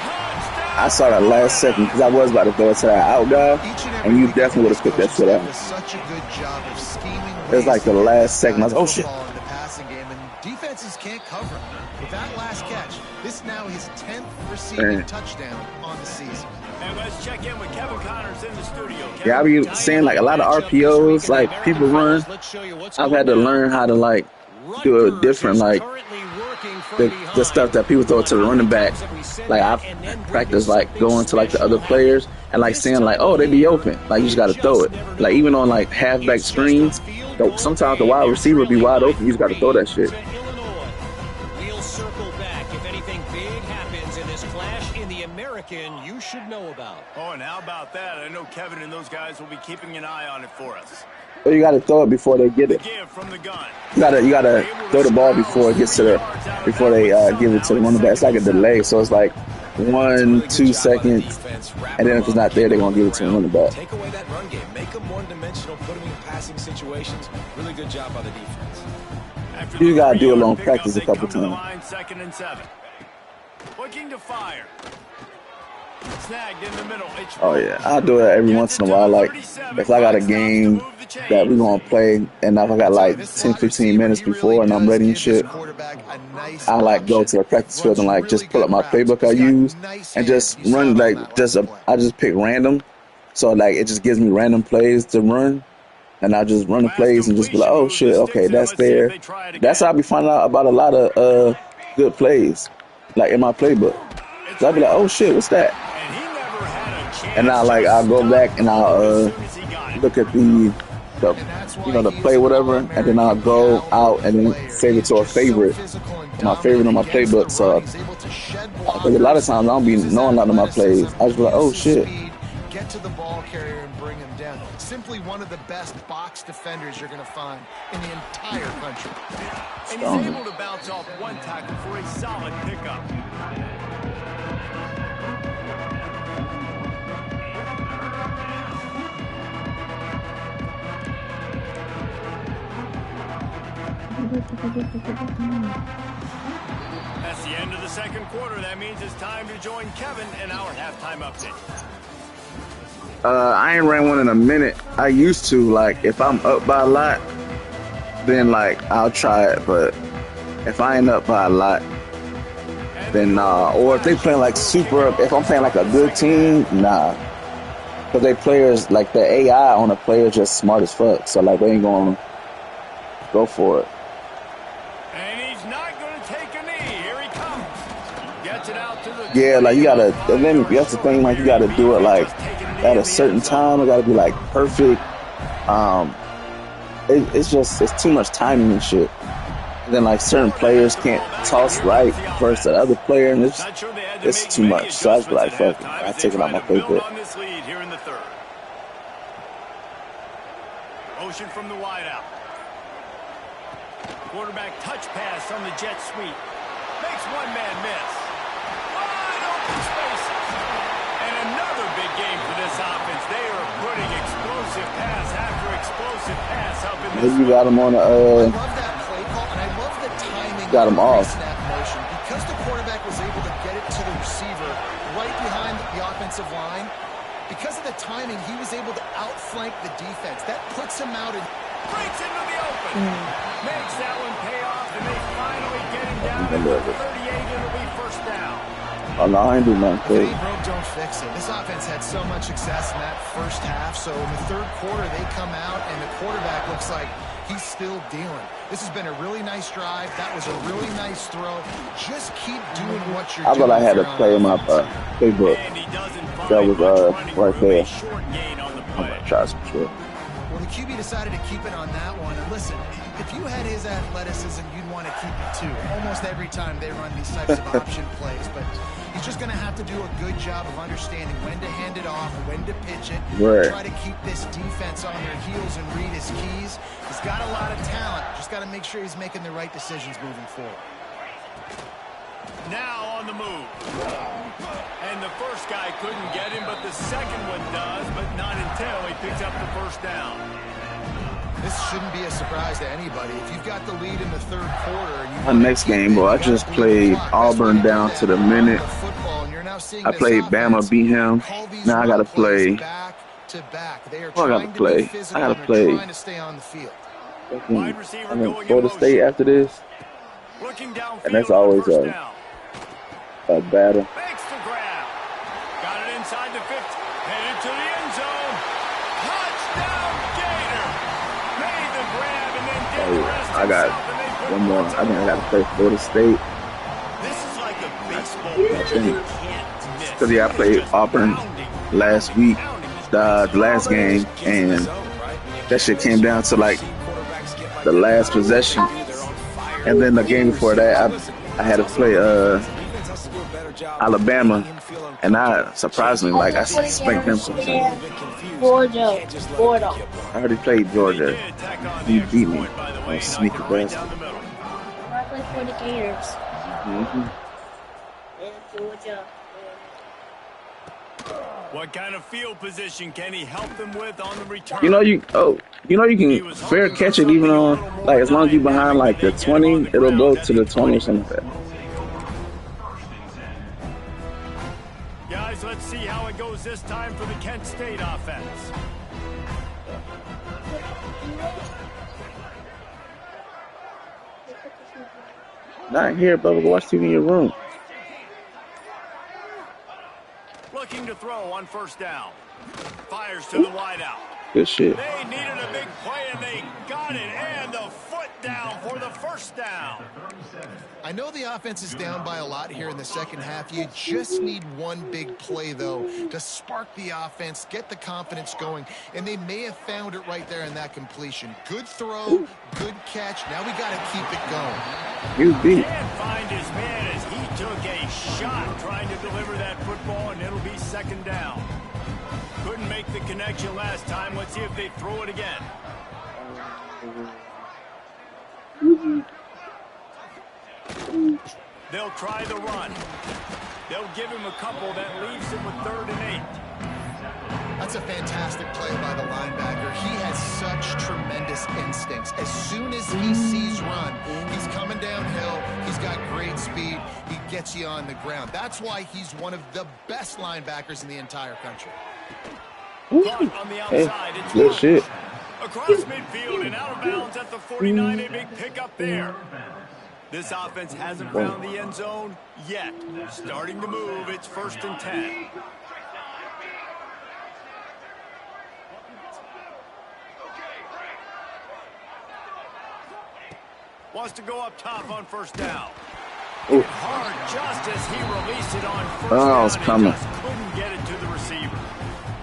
Touchdown! I saw that last second because I was about to throw it to that out guy, and you definitely would have picked that shit out. Such a good job of scheming. It was like the last second. I was like, oh shit. In the passing game, and defenses can't cover. With that last catch, this is now his 10th receiving touchdown on the season. And let's check in with Kevin Connors in the studio. Yeah, I be saying like a lot of RPOs, like people run. I've had to learn how to like do it different, like the stuff that people throw to the running back. Like I practice like going to like the other players and like saying like, oh, they be open. Like you just got to throw it. Like even on like halfback screens, sometimes the wide receiver be wide open. You just got to throw that shit. You should know about. Oh, and how about that? I know Kevin and those guys will be keeping an eye on it for us. But you got to throw it before they get it. From the gun. You gotta throw the ball before it gets to before they give it to the running back. It's like a delay, so it's like 1-2 seconds, and then if it's not there, they're gonna give it to the running back. Take away that run game, make them one-dimensional, put them in passing situations. Really good job by the defense. You gotta do it on practice a couple times. 2nd and 7. Looking to fire. Snagged in the middle. It's Oh yeah, I'll do it every once in a while. Like if I got a game that we're gonna play, and if I got like 10, 15 minutes before, and I'm ready and shit, I like go to the practice field and like just pull up my playbook I use and just run I just pick random, so like it just gives me random plays to run, and I just run the plays and just be like, oh shit, okay, that's there. That's how I be finding out about a lot of good plays, like in my playbook. So I'll be like, oh shit, what's that? And I'll go back and I'll look at the play whatever, and then I'll go out and then save it to a favorite, my favorite on my playbook. So because a lot of times I don't be knowing a lot of my plays. I just be like, oh shit. Get to the ball carrier and bring him down. Simply one of the best box defenders you're going to find in the entire country. And he's able to bounce off one tackle for a solid pickup. That's the end of the second quarter. That means it's time to join Kevin in our halftime update. I ain't ran one in a minute. I used to, like, if I'm up by a lot, then like I'll try it. But if I ain't up by a lot, then nah. Or if they playing like if I'm playing like a good team, nah. Because they players, like the AI on the player is just smart as fuck. So like they ain't gonna go for it. Yeah, like you gotta, and then that's the thing, like you gotta do it like at a certain time. It gotta be like perfect. It's too much timing and shit. And then like certain players can't toss right versus the other player, and it's too much. So I just be like, fuck it, I take it out my playbook. Motion from the wideout. Quarterback touch pass on the jet sweep. Makes one man miss. And another big game for this offense. They are putting explosive pass after explosive pass up in this. You got him on I love that play call, and I love the timing. Got him off. Snap motion. Because the quarterback was able to get it to the receiver right behind the offensive line, because of the timing, he was able to outflank the defense. That puts him out and breaks into the open. Makes that one pay off, and they finally get him down to 38. It'll be first down. Oh, no, I ain't do nothing. If it ain't broke, don't fix it. This offense had so much success in that first half, so in the third quarter, they come out, and the quarterback looks like he's still dealing. This has been a really nice drive. That was a really nice throw. Just keep doing what you're doing. I thought I had to play in my playbook. That was right there. I'm going to try some shit. Well, the QB decided to keep it on that one. And listen, if you had his athleticism, you'd want to keep it too. Almost every time they run these types of option plays, but he's just going to have to do a good job of understanding when to hand it off, when to pitch it, try to keep this defense on their heels and read his keys. He's got a lot of talent. Just got to make sure he's making the right decisions moving forward. Now on the move. And the first guy couldn't get him, but the second one does, but not until he picks up the first down. This shouldn't be a surprise to anybody. If you've got the lead in the third quarter, and my next game, bro, I just played Auburn down to the minute. I played Bama, beat him. Now I gotta play. What I gotta play? I gotta play. I'm in Florida State after this, and that's always a battle. Makes the grab. Got it inside the 50. Headed to the end zone. Touchdown Gator. Made the grab and then did the rest. I got one more. I think I got to play Florida State. This is like a baseball game. Because I played Auburn last week, the last game, and that shit came down to like the last possession. And then the game before that, I had to play Alabama, and I surprisingly, like, I spanked them some. Georgia. I already played Georgia. You beat me. Oh, sneaky bastard. I played for the Gators. And Georgia. What kind of field position can he help them with on the return? You know you can fair catch it even on, like, as long as you're behind like the 20, it'll go to the 20 or something like that. guys, let's see how it goes this time for the Kent State offense. Not here, brother. Go watch TV in your room. Looking to throw on first down. Fires to the wideout. Good shit. They needed a big play, and they got it. And the foot down for the first down. I know the offense is down by a lot here in the second half. You just need one big play, though, to spark the offense, get the confidence going, and they may have found it right there in that completion. Good throw, good catch. Now we got to keep it going. You beat. Can't find his man as he took a shot trying to deliver that football, and it'll be second down. Couldn't make the connection last time. Let's see if they throw it again. They'll try the run. They'll give him a couple. That leaves him with 3rd and 8. That's a fantastic play by the linebacker. He has such tremendous instincts. As soon as he sees run, he's coming downhill. He's got great speed. He gets you on the ground. That's why he's one of the best linebackers in the entire country. Caught on the outside. Hey, it's good shit. across midfield and out of bounds at the 49. A big pickup there. This offense hasn't found the end zone yet. Starting to move. It's 1st and 10. Wants to go up top on first down. Hit hard just as he released it on first down. It's coming. Just couldn't get it to the receiver.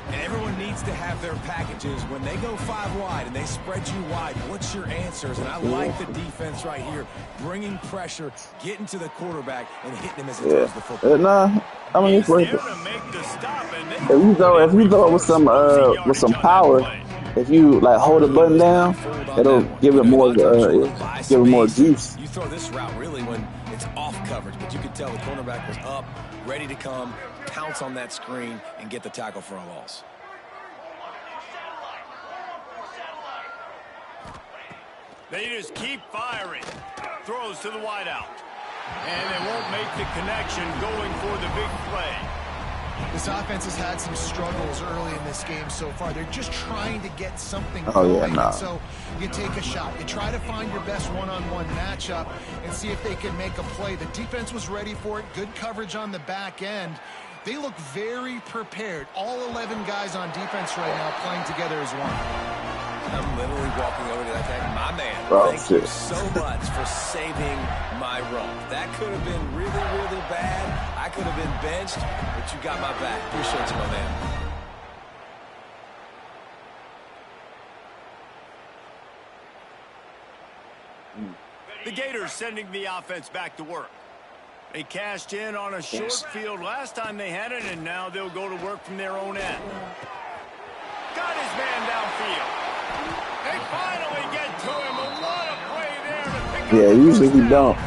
And everyone needs to have their packages. When they go 5 wide and they spread you wide, what's your answers? And I like the defense right here, bringing pressure, getting to the quarterback, and hitting him as he throws the football. Nah, I mean, it's worth it. To make the stop, and they If you go it with some power, if you like hold the button down, it'll give it more juice. You throw this route really when it's off coverage, but you could tell the cornerback was up, ready to come, pounce on that screen, and get the tackle for a loss. They just keep firing. Throws to the wideout. And they won't make the connection going for the big play. This offense has had some struggles early in this game so far. They're just trying to get something going. Yeah, nah. So you take a shot. You try to find your best one-on-one matchup and see if they can make a play. The defense was ready for it. Good coverage on the back end. They look very prepared. All 11 guys on defense right now playing together as one. I'm literally walking over to that guy. My man, thank you so much for saving my run. That could have been really, really bad. I could have been benched, but you got my back. Appreciate you, my man. The Gators sending the offense back to work. They cashed in on a short field last time they had it, and now they'll go to work from their own end. Got his man downfield. They finally get to him, and what a play there to pick up. Yeah, usually he don't.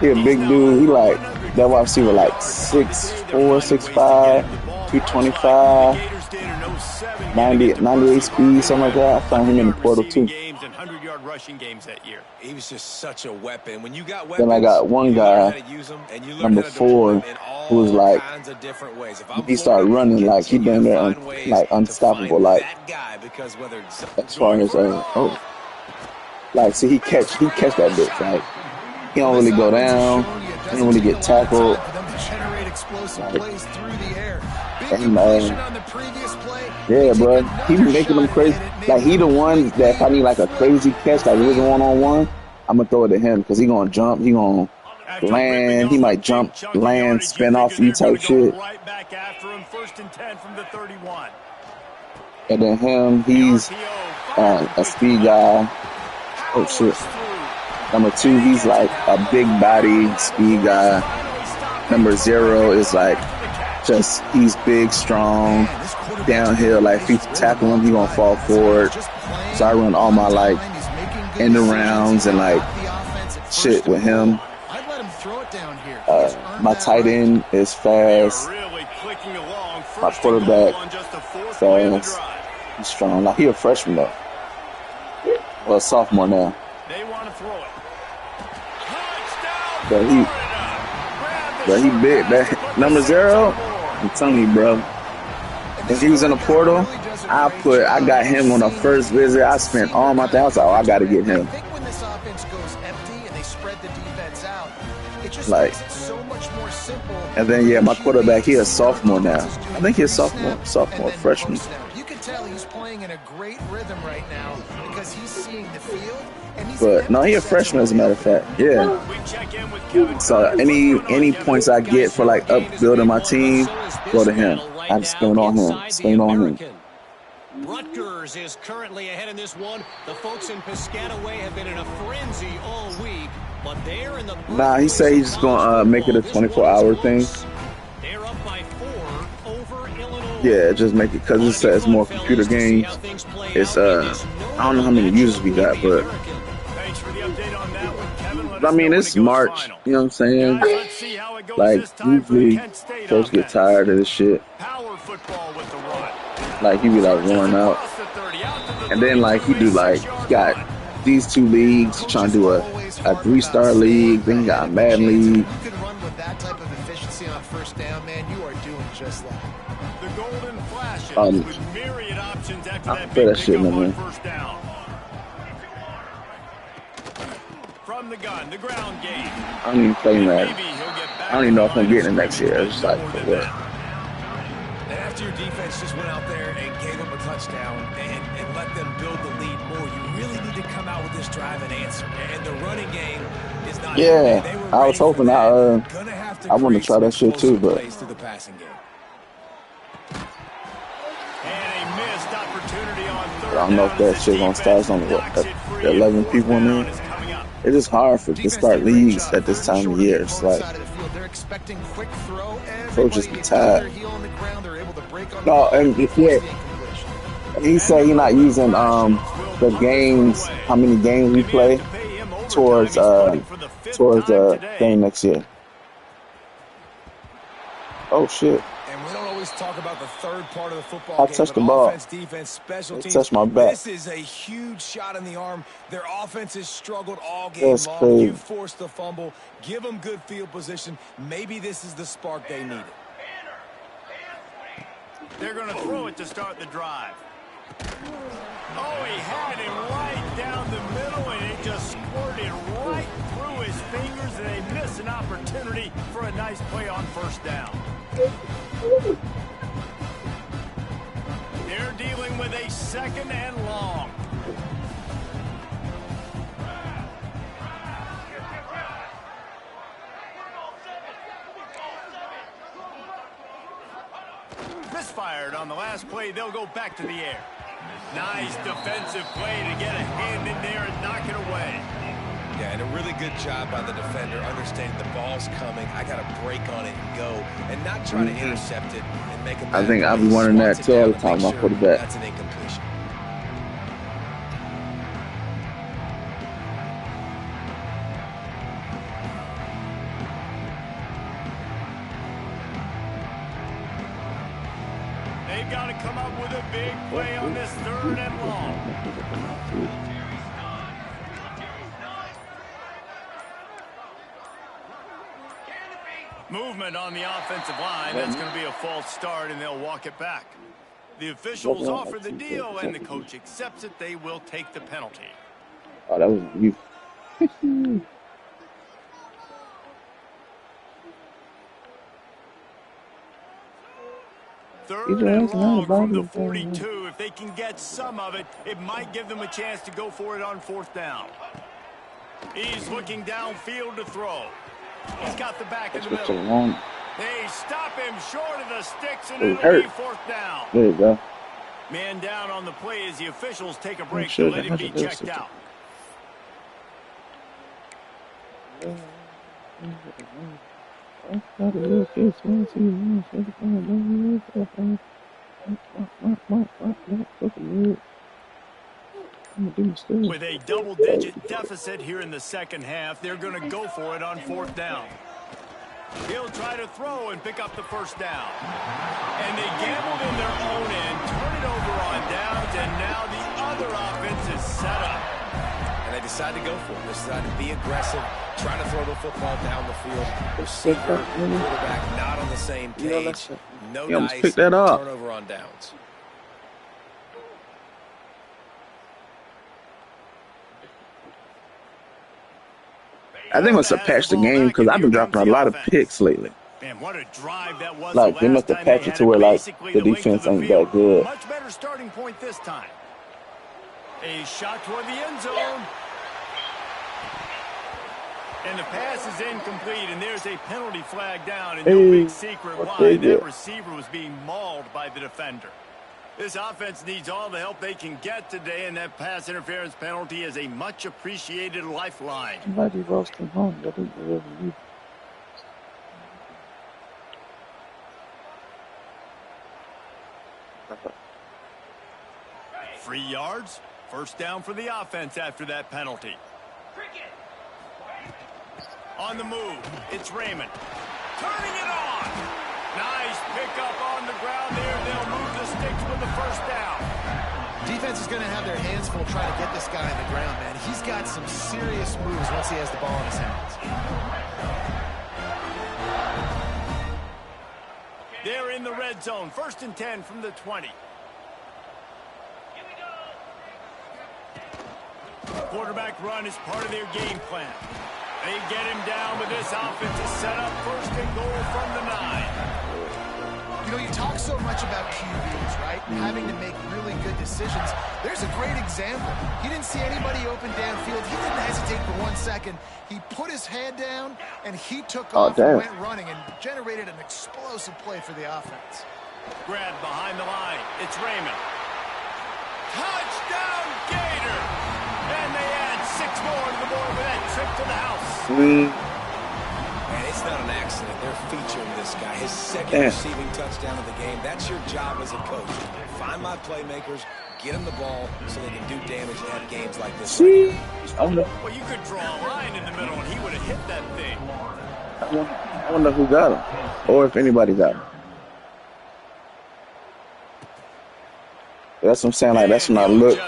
He a big dude. He like, that wide receiver like 6'4", 6'5", 225, 98 speed, something like that. I found him in the portal too. Rushing games that year. He was just such a weapon. When you got weapons, then I got one guy, number 4, who was like, he started running like he been there like unstoppable. Like as far as like see he catch that bitch. Like he don't really go down, he don't really get tackled. And yeah, bro, he be making them crazy. Like he the one that if I need like a crazy catch, like really one-on-one, I'm gonna throw it to him because he gonna jump, he gonna land, he might jump, land, spin off you type shit. And then him, he's a speed guy. Oh shit. Number 2, he's like a big body speed guy. Number 0 is like just he's big, strong, downhill. Like if you tackle him, he gonna fall forward. So I run all my like end arounds and like shit with him. My tight end is fast. My quarterback fast. He's strong. Like he a freshman though. Well, a sophomore now. But he big. That number 0, I'm telling you, bro. If he was in the portal, I got him on the first visit. I spent all my time. I was like, oh, I got to get him. I think when this offense goes empty and they spread the defense out, it just like, makes it so much more simple. And then, yeah, my quarterback, he a sophomore now. I think he's a sophomore, freshman. You can tell he's playing in a great rhythm right now because he's seeing the field. But no, he a freshman as a matter of fact. Yeah. So any points I get for like upbuilding my team, go to him. I just spend on him. Spend on him. Rutgers is currently ahead in this one. The folks in Piscataway have been in a frenzy all week, but they're in the. Nah, he said he's just gonna make it a 24-hour thing. They're up by 4 over Illinois. Yeah, just make it because it says more computer games. It's I don't know how many users we got, but I mean it's March. You know what I'm saying? Like usually, folks get tired of this shit. Like he be like worn out, and then like he got these 2 leagues. He trying to do a 3-star league. Then he got a Madden league. You can run with that type of efficiency on first down, man. You are doing just that. The golden flashes with myriad options after I play that shit, man. From the gun, the ground game. I don't even play Madden. I don't even know if I'm getting it next year. It's like for what. And after your defense just went out there and gave them a touchdown and let them build the lead more, you really need to come out with this drive and answer. And the running game is not. Yeah, I was hoping I want to try that shit too, but. And a missed opportunity on third. I don't know if that shit gonna start. It's only what 11 people in there. It's just hard to start leagues at this time of year. It's like folks just be tired. No, and yeah, he said he's not using the games, how many games we play towards the game next year. Oh shit. And we don't always talk about the third part of the football I game. touched the ball. Offense, defense, special teams. Touched my back. This is a huge shot in the arm. Their offense has struggled all game That's long. crazy. You forced the fumble. Give them good field position. Maybe this is the spark they needed. They're going to throw it to start the drive. Oh, he had him right down the middle, and it just squirted right through his fingers, and they miss an opportunity for a nice play on first down. They're dealing with a 2nd and long. Misfired on the last play. They'll go back to the air. Nice defensive play to get a hand in there and knock it away. Yeah, and a really good job by the defender, understanding the ball's coming. I got to break on it and go, and not try to intercept it and make a bad I think I'll be play. wanting that Swats too it all down the time. and My make quarterback. That's an incompletion. They've got to come up with a big play on this 3rd and long. Movement on the offensive line. That's going to be a false start, and they'll walk it back. The officials offer the deal, and the coach accepts it. They will take the penalty. Oh, that was you. Third and long from the 42. If they can get some of it, it might give them a chance to go for it on 4th down. He's looking downfield to throw. He's got the back in the middle. They stop him short of the sticks, and it'll be 4th down. There you go. Man down on the play as the officials take a break to let him be checked out. With a double-digit deficit here in the 2nd half, they're going to go for it on 4th down. He'll try to throw and pick up the 1st down. And they gambled in their own end, turn it over on downs, and now the other offense is set up. And they decide to go for it. They decide to be aggressive, try to throw the football down the field. Receiver, quarterback not on the same page. No dice, pick that up. Turnover on downs. I think it's to patch the game because I've been dropping a lot of picks lately. Man, what a drive that was. Like they must have patched it to where like the defense ain't that good. Much better starting point this time. A shot toward the end zone. And the pass is incomplete, and there's a penalty flag down, and no big secret why that receiver was being mauled by the defender. This offense needs all the help they can get today, and that pass interference penalty is a much-appreciated lifeline. Free yards, first down for the offense after that penalty. On the move, it's Raymond. Turning it on. Nice pickup on the ground there. They'll move the sticks with the first down. Defense is going to have their hands full trying to get this guy on the ground, man. He's got some serious moves once he has the ball in his hands. They're in the red zone. 1st and 10 from the 20. Quarterback run is part of their game plan. They get him down, but this offense is set up 1st and goal from the 9. You know, you talk so much about QBs, right? Having to make really good decisions. There's a great example. He didn't see anybody open downfield. He didn't hesitate for 1 second. He put his head down, and he took off and went running and generated an explosive play for the offense. Grab behind the line. It's Raymond. Touchdown, Gator! And they add 6 more to the board with that trip to the house. And it's not an accident. They're featuring this guy. His second receiving touchdown of the game. That's your job as a coach. Find my playmakers, get them the ball so they can do damage and have games like this. Well, you could draw a line in the middle, and he would have hit that thing. I wonder who got him, or if anybody got him. That's what I'm saying. Like that's when I look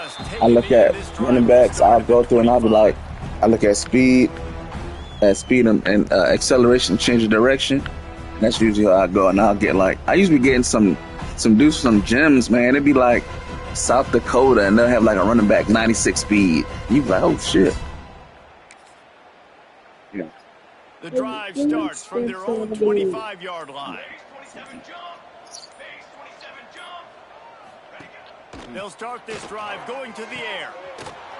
at running backs. I'll go through and I'll be like, I look at speed and acceleration, change of direction. And that's usually how I go. And I'll get like, I usually be getting some gems, man. It'd be like South Dakota, and they'll have like a running back 96 speed. You be like, oh shit. Yeah. The drive starts from their own 25-yard line. They'll start this drive going to the air.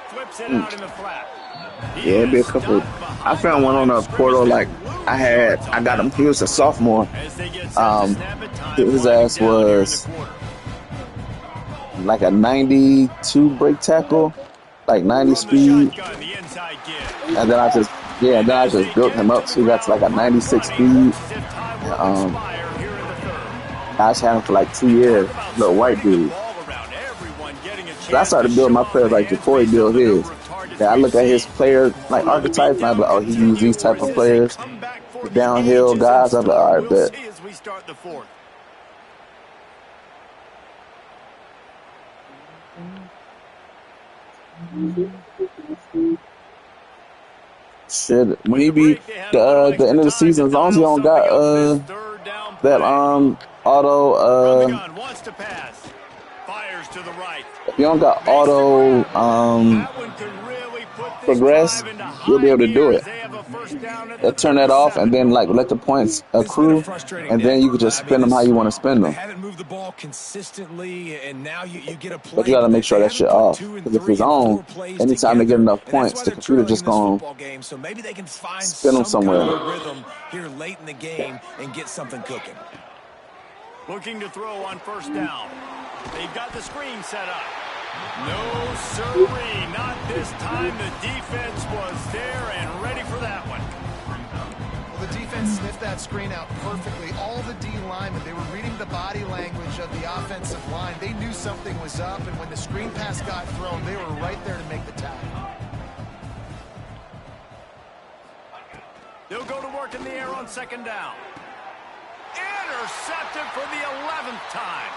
Flips it out in the flat. Yeah, it'd be a couple. I found one on a portal. Like I got him. He was a sophomore. His ass was like a 92 break tackle, like 90 speed. And then I just built him up so he got to like a 96 speed. I just had him for like 2 years. Little white dude. So I started building my players like before he built his. Then I look at his player like archetypes and I'm like, oh, he used these type of players. The downhill guys, I'm like, all right, bet. Shit, when he be the end of the season, as long as he don't got that auto if you don't got auto progress, you'll be able to do it. Turn that off and then like let the points accrue, and then you can just spend them how you want to spend them. Haven't moved the ball consistently, and now you get a play. But you got to make sure that shit off, because if it's on, anytime they get enough points, the computer just gonna so maybe they can find spin them somewhere. Kind of rhythm here late in the game and get something cooking. Looking to throw on 1st down. They've got the screen set up. No, sirree, not this time. The defense was there and ready for that one. Well, the defense sniffed that screen out perfectly. All the D linemen, they were reading the body language of the offensive line. They knew something was up, and when the screen pass got thrown, they were right there to make the tackle. They'll go to work in the air on 2nd down. Intercepted for the 11th time.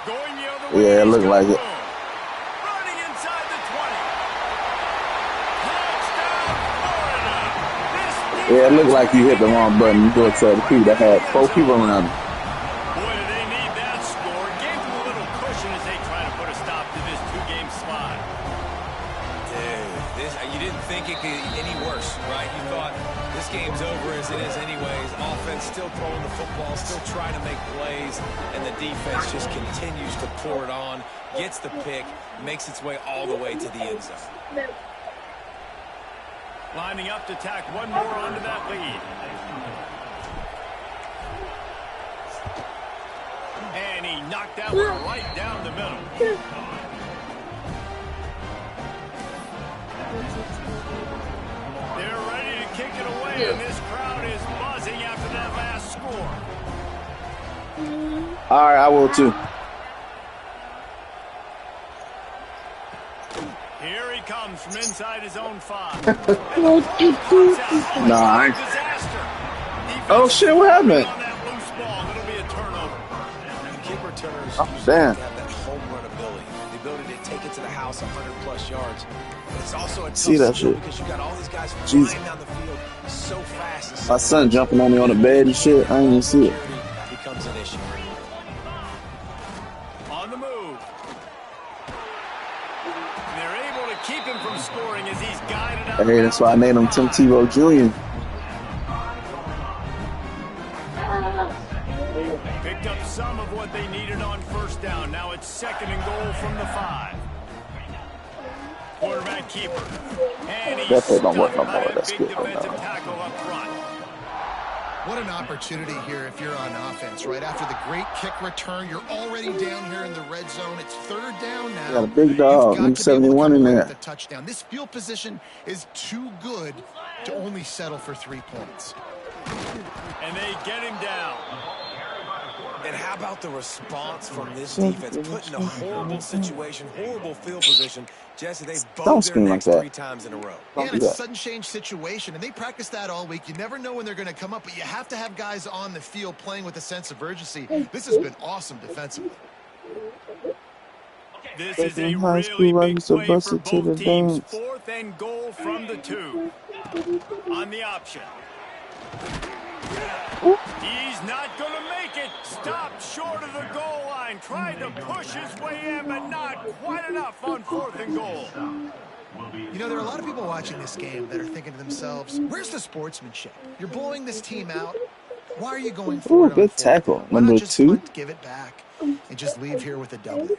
Going the other way. Yeah, it looked like it. Running inside the 20. Yeah, it looked like you hit the wrong button. You go to the people that had 4 people around them. Boy, do they need that score. Gave them a little cushion as they try to put a stop to this 2-game slide. Dude, you didn't think it could get any worse, right? You thought this game's over as it is anyways. Offense still throwing the football, still trying to make plays, and the defense just continues to pour it on, gets the pick, makes its way all the way to the end zone. Lining up to tack one more onto that lead. And he knocked that one right down the middle. They're ready to kick it away, and this crowd is buzzing after that last score. All right, I will too. Here he comes from inside his own 5. Nah, I ain't. Oh shit, what happened? Kick returners Damn. have that home run ability, the ability to take it to the house 100+ yards. But it's also a tough See that skill shit. because you got all these guys Jesus. flying down the field so fast. And My son jumping on me on the bed and shit. I ain't even see it. becomes an issue. On the move. They're able to keep him from scoring as he's guided out. Hey, that's why I named him Tim Tebow Jr. Picked up some of what they needed on first down. Now it's 2nd and goal from the 5. Quarterback keeper. And he's That play don't work no stuffed by more. a That's big good. defensive tackle up front. What an opportunity here if you're on offense, right? After the great kick return, you're already down here in the red zone. It's 3rd down now. Got a big dog, number 71 in there. The touchdown. This field position is too good to only settle for 3 points. And they get him down. And how about the response from this defense? Put in a horrible situation, horrible field position. Jesse, they've bowed their necks 3 times in a row. Yeah, it's a sudden change situation, and they practice that all week. You never know when they're going to come up, but you have to have guys on the field playing with a sense of urgency. This has been awesome defensively. This is a really big play for both teams. 4th and goal from the 2. On the option. He's not going to make it. Stopped short of the goal line. Tried to push his way in, but not quite enough on 4th and goal. You know, there are a lot of people watching this game that are thinking to themselves, where's the sportsmanship? You're blowing this team out. Why are you going for it? Good tackle. Why not Number just 2. punt, give it back, and just leave here with a W?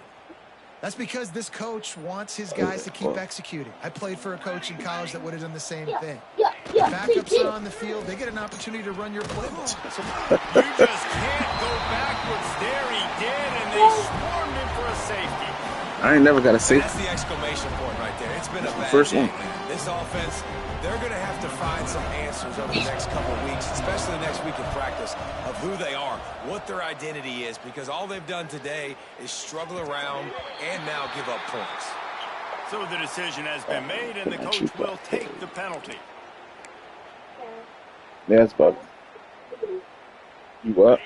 That's because this coach wants his guys to keep executing. I played for a coach in college that would have done the same thing. Backups are on the field. They get an opportunity to run your playbook. So you just can't go backwards. There he did, and they swarmed him for a safety. I ain't never got a safety. That's the exclamation point right there. It's been a bad First day, one. man. This offense, they're going to have to find some answers over the next couple of weeks, especially the next week of practice, of who they are, what their identity is, because all they've done today is struggle around and now give up points. So the decision has been made, and the coach will take the penalty. Yeah, that's about it. You what?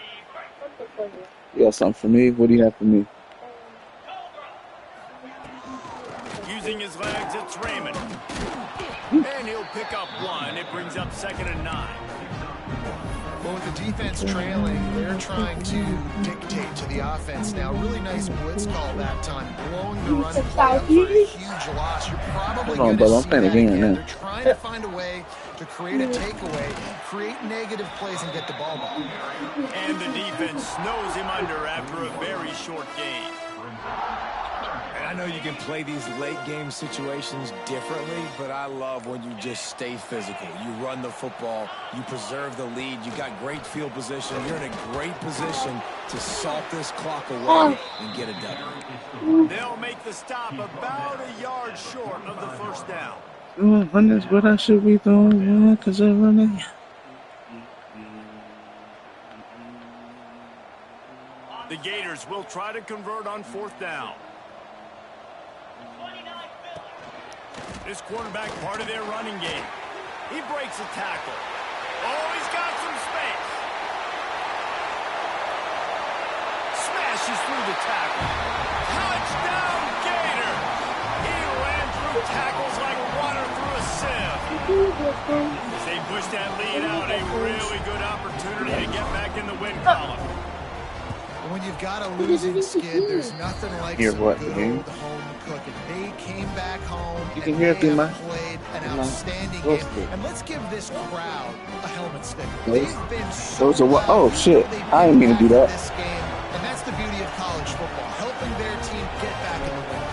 You got something for me? What do you have for me? Using his legs, it's Raymond. And he'll pick up 1. It brings up 2nd and 9. Well, with the defense trailing, they're trying to dictate to the offense now. Really nice blitz call that time, blowing the run play up for a huge loss. You're probably going to see that again. They're trying to find a way to create a takeaway, create negative plays, and get the ball back. And the defense snows him under after a very short game. And I know you can play these late game situations differently, but I love when you just stay physical. You run the football, you preserve the lead, you got great field position, you're in a great position to salt this clock away and get a W. They'll make the stop about a yard short of the 1st down. That's what I should be doing, because I'm running. The Gators will try to convert on 4th down. This quarterback part of their running game. He breaks a tackle. Oh, he's got some space. Smashes through the tackle. Touchdown, Gator! He ran through tackles like water through a sieve. As they push that lead out, a really good opportunity to get back in the win column. When you've got a losing skid, there's nothing like Hear some what, good man? old home cooking. They came back home You and can hear they it through have my played an my outstanding voice. game. And let's give this crowd a helmet sticker. Those, They've been so those are what? loud. Oh You shit! know they've I didn't mean to do impacted that. this game, and that's the beauty of college football, helping their team get back in the win.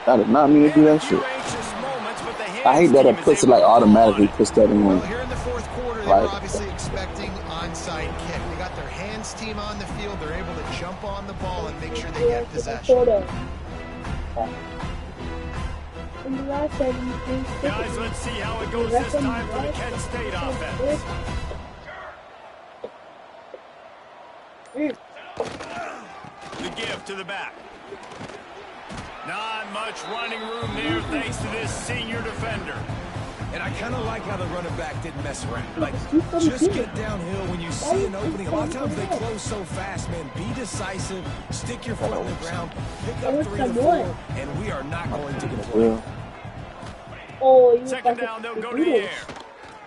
I did not mean to do that shit. I hate that it puts it like automatically puts that in. Well, here in the fourth quarter, they Like, were obviously expecting onside kick. They got their hands team on the field. They're able to jump on the ball and make sure they get possession. Guys, let's see how it goes this time for the Kent State offense. The give to the back. Not much running room there thanks to this senior defender. And I kind of like how the running back didn't mess around. Like, just get downhill when you see an opening. A lot of times they close so fast, man. Be decisive. Stick your foot on the ground. Pick up 3 to 4, and we are not going to complain. Second down, they'll go to the air.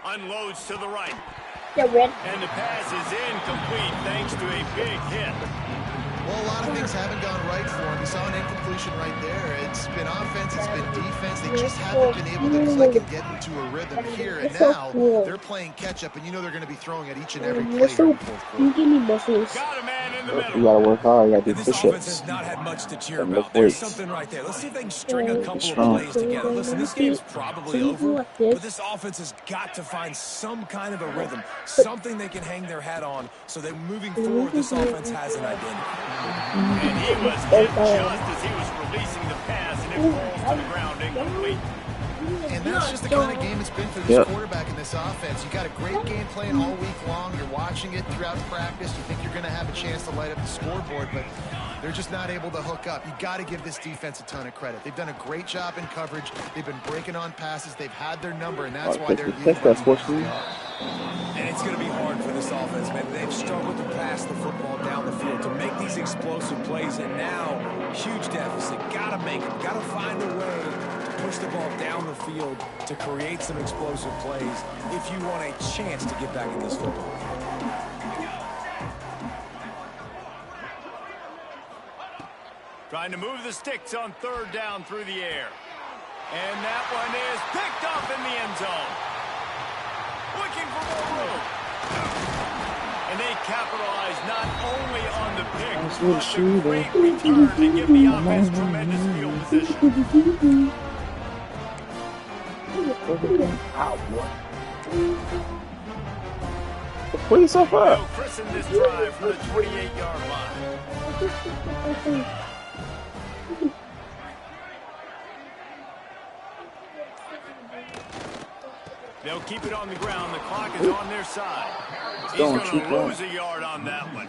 Unloads to the right. And the pass is incomplete thanks to a big hit. Well, a lot of things haven't gone right for him. You saw an incompletion right there. It's been offense, it's been defense. They just haven't been able to click and get into a rhythm here. And now they're playing catch-up, and you know they're going to be throwing at each and every play here in the fourth quarter. Got a man in the middle. you gotta work hard. You gotta do This push offense ups. has not had much to cheer And about. lift There's weights. something right there. Let's see if they can string a couple Strong. of plays together. Listen, this game's probably over, but this offense has got to find some kind of a rhythm, something they can hang their hat on, so that moving forward, this offense has an identity. And he was hit just as he was releasing the pass, and it falls to the ground incomplete. And that's just the kind of game it's been for this quarterback in this offense. You got a great game plan all week long. You're watching it throughout practice. You think you're going to have a chance to light up the scoreboard, but they're just not able to hook up. You got to give this defense a ton of credit. They've done a great job in coverage. They've been breaking on passes. They've had their number, and that's why they're leading. And it's going to be hard for this offense, man. They've struggled to pass the football down the field, to make these explosive plays, and now, huge deficit. Got to make them. Got to find a way to push the ball down the field to create some explosive plays if you want a chance to get back in this football. Trying to move the sticks on third down through the air. And that one is picked off in the end zone. Looking for more room. And they capitalize not only on the pick, but the great return to give the offense tremendous field position. Pull yourself up. They'll christen this drive from the 28-yard line. They'll keep it on the ground. The clock is on their side. He's going to lose a yard on that one.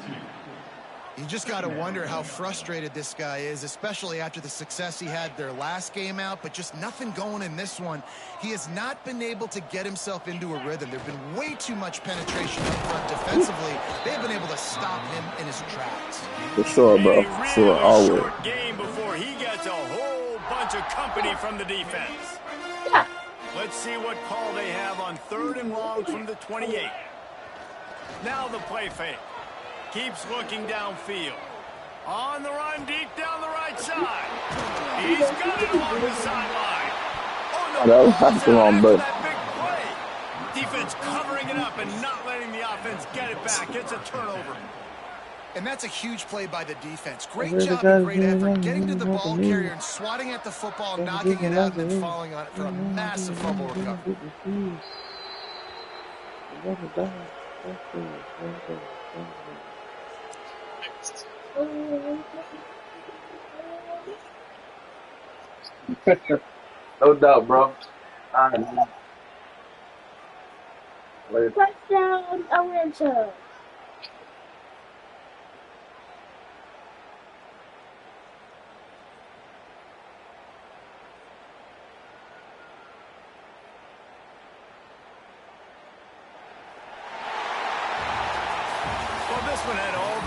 You just got to wonder how frustrated this guy is, especially after the success he had their last game out, but just nothing going in this one. He has not been able to get himself into a rhythm. There's been way too much penetration up front defensively. They've been able to stop him in his tracks. For sure, bro. For sure, always. Short game before he gets a whole bunch of company from the defense. Let's see what call they have on third and long from the 28. Now the play fake. Keeps looking downfield. On the run, deep down the right side. He's got it along the sideline. Oh, no. That's the wrong button. That big play. Defense covering it up and not letting the offense get it back. It's a turnover. And that's a huge play by the defense. Great job and great effort. Getting to the ball carrier and swatting at the football, knocking it out, and then falling on it for a massive fumble recovery. No doubt, bro. Touchdown, Ncaa.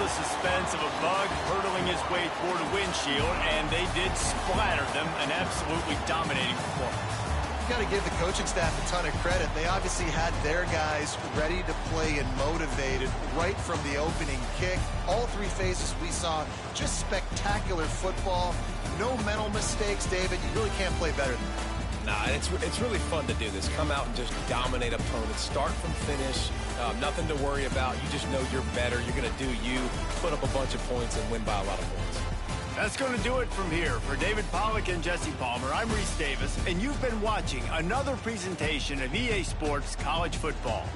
Suspense of a bug hurtling his way toward a windshield, and they did splatter them. An absolutely dominating performance. You got to give the coaching staff a ton of credit. They obviously had their guys ready to play and motivated right from the opening kick. All three phases we saw, just spectacular football. No mental mistakes, David. You really can't play better than that. Nah, it's really fun to do this. Come out and just dominate opponents. Start from finish. Nothing to worry about. You just know you're better. You're going to do you, put up a bunch of points, and win by a lot of points. That's going to do it from here. For David Pollack and Jesse Palmer, I'm Reese Davis, and you've been watching another presentation of EA Sports College Football.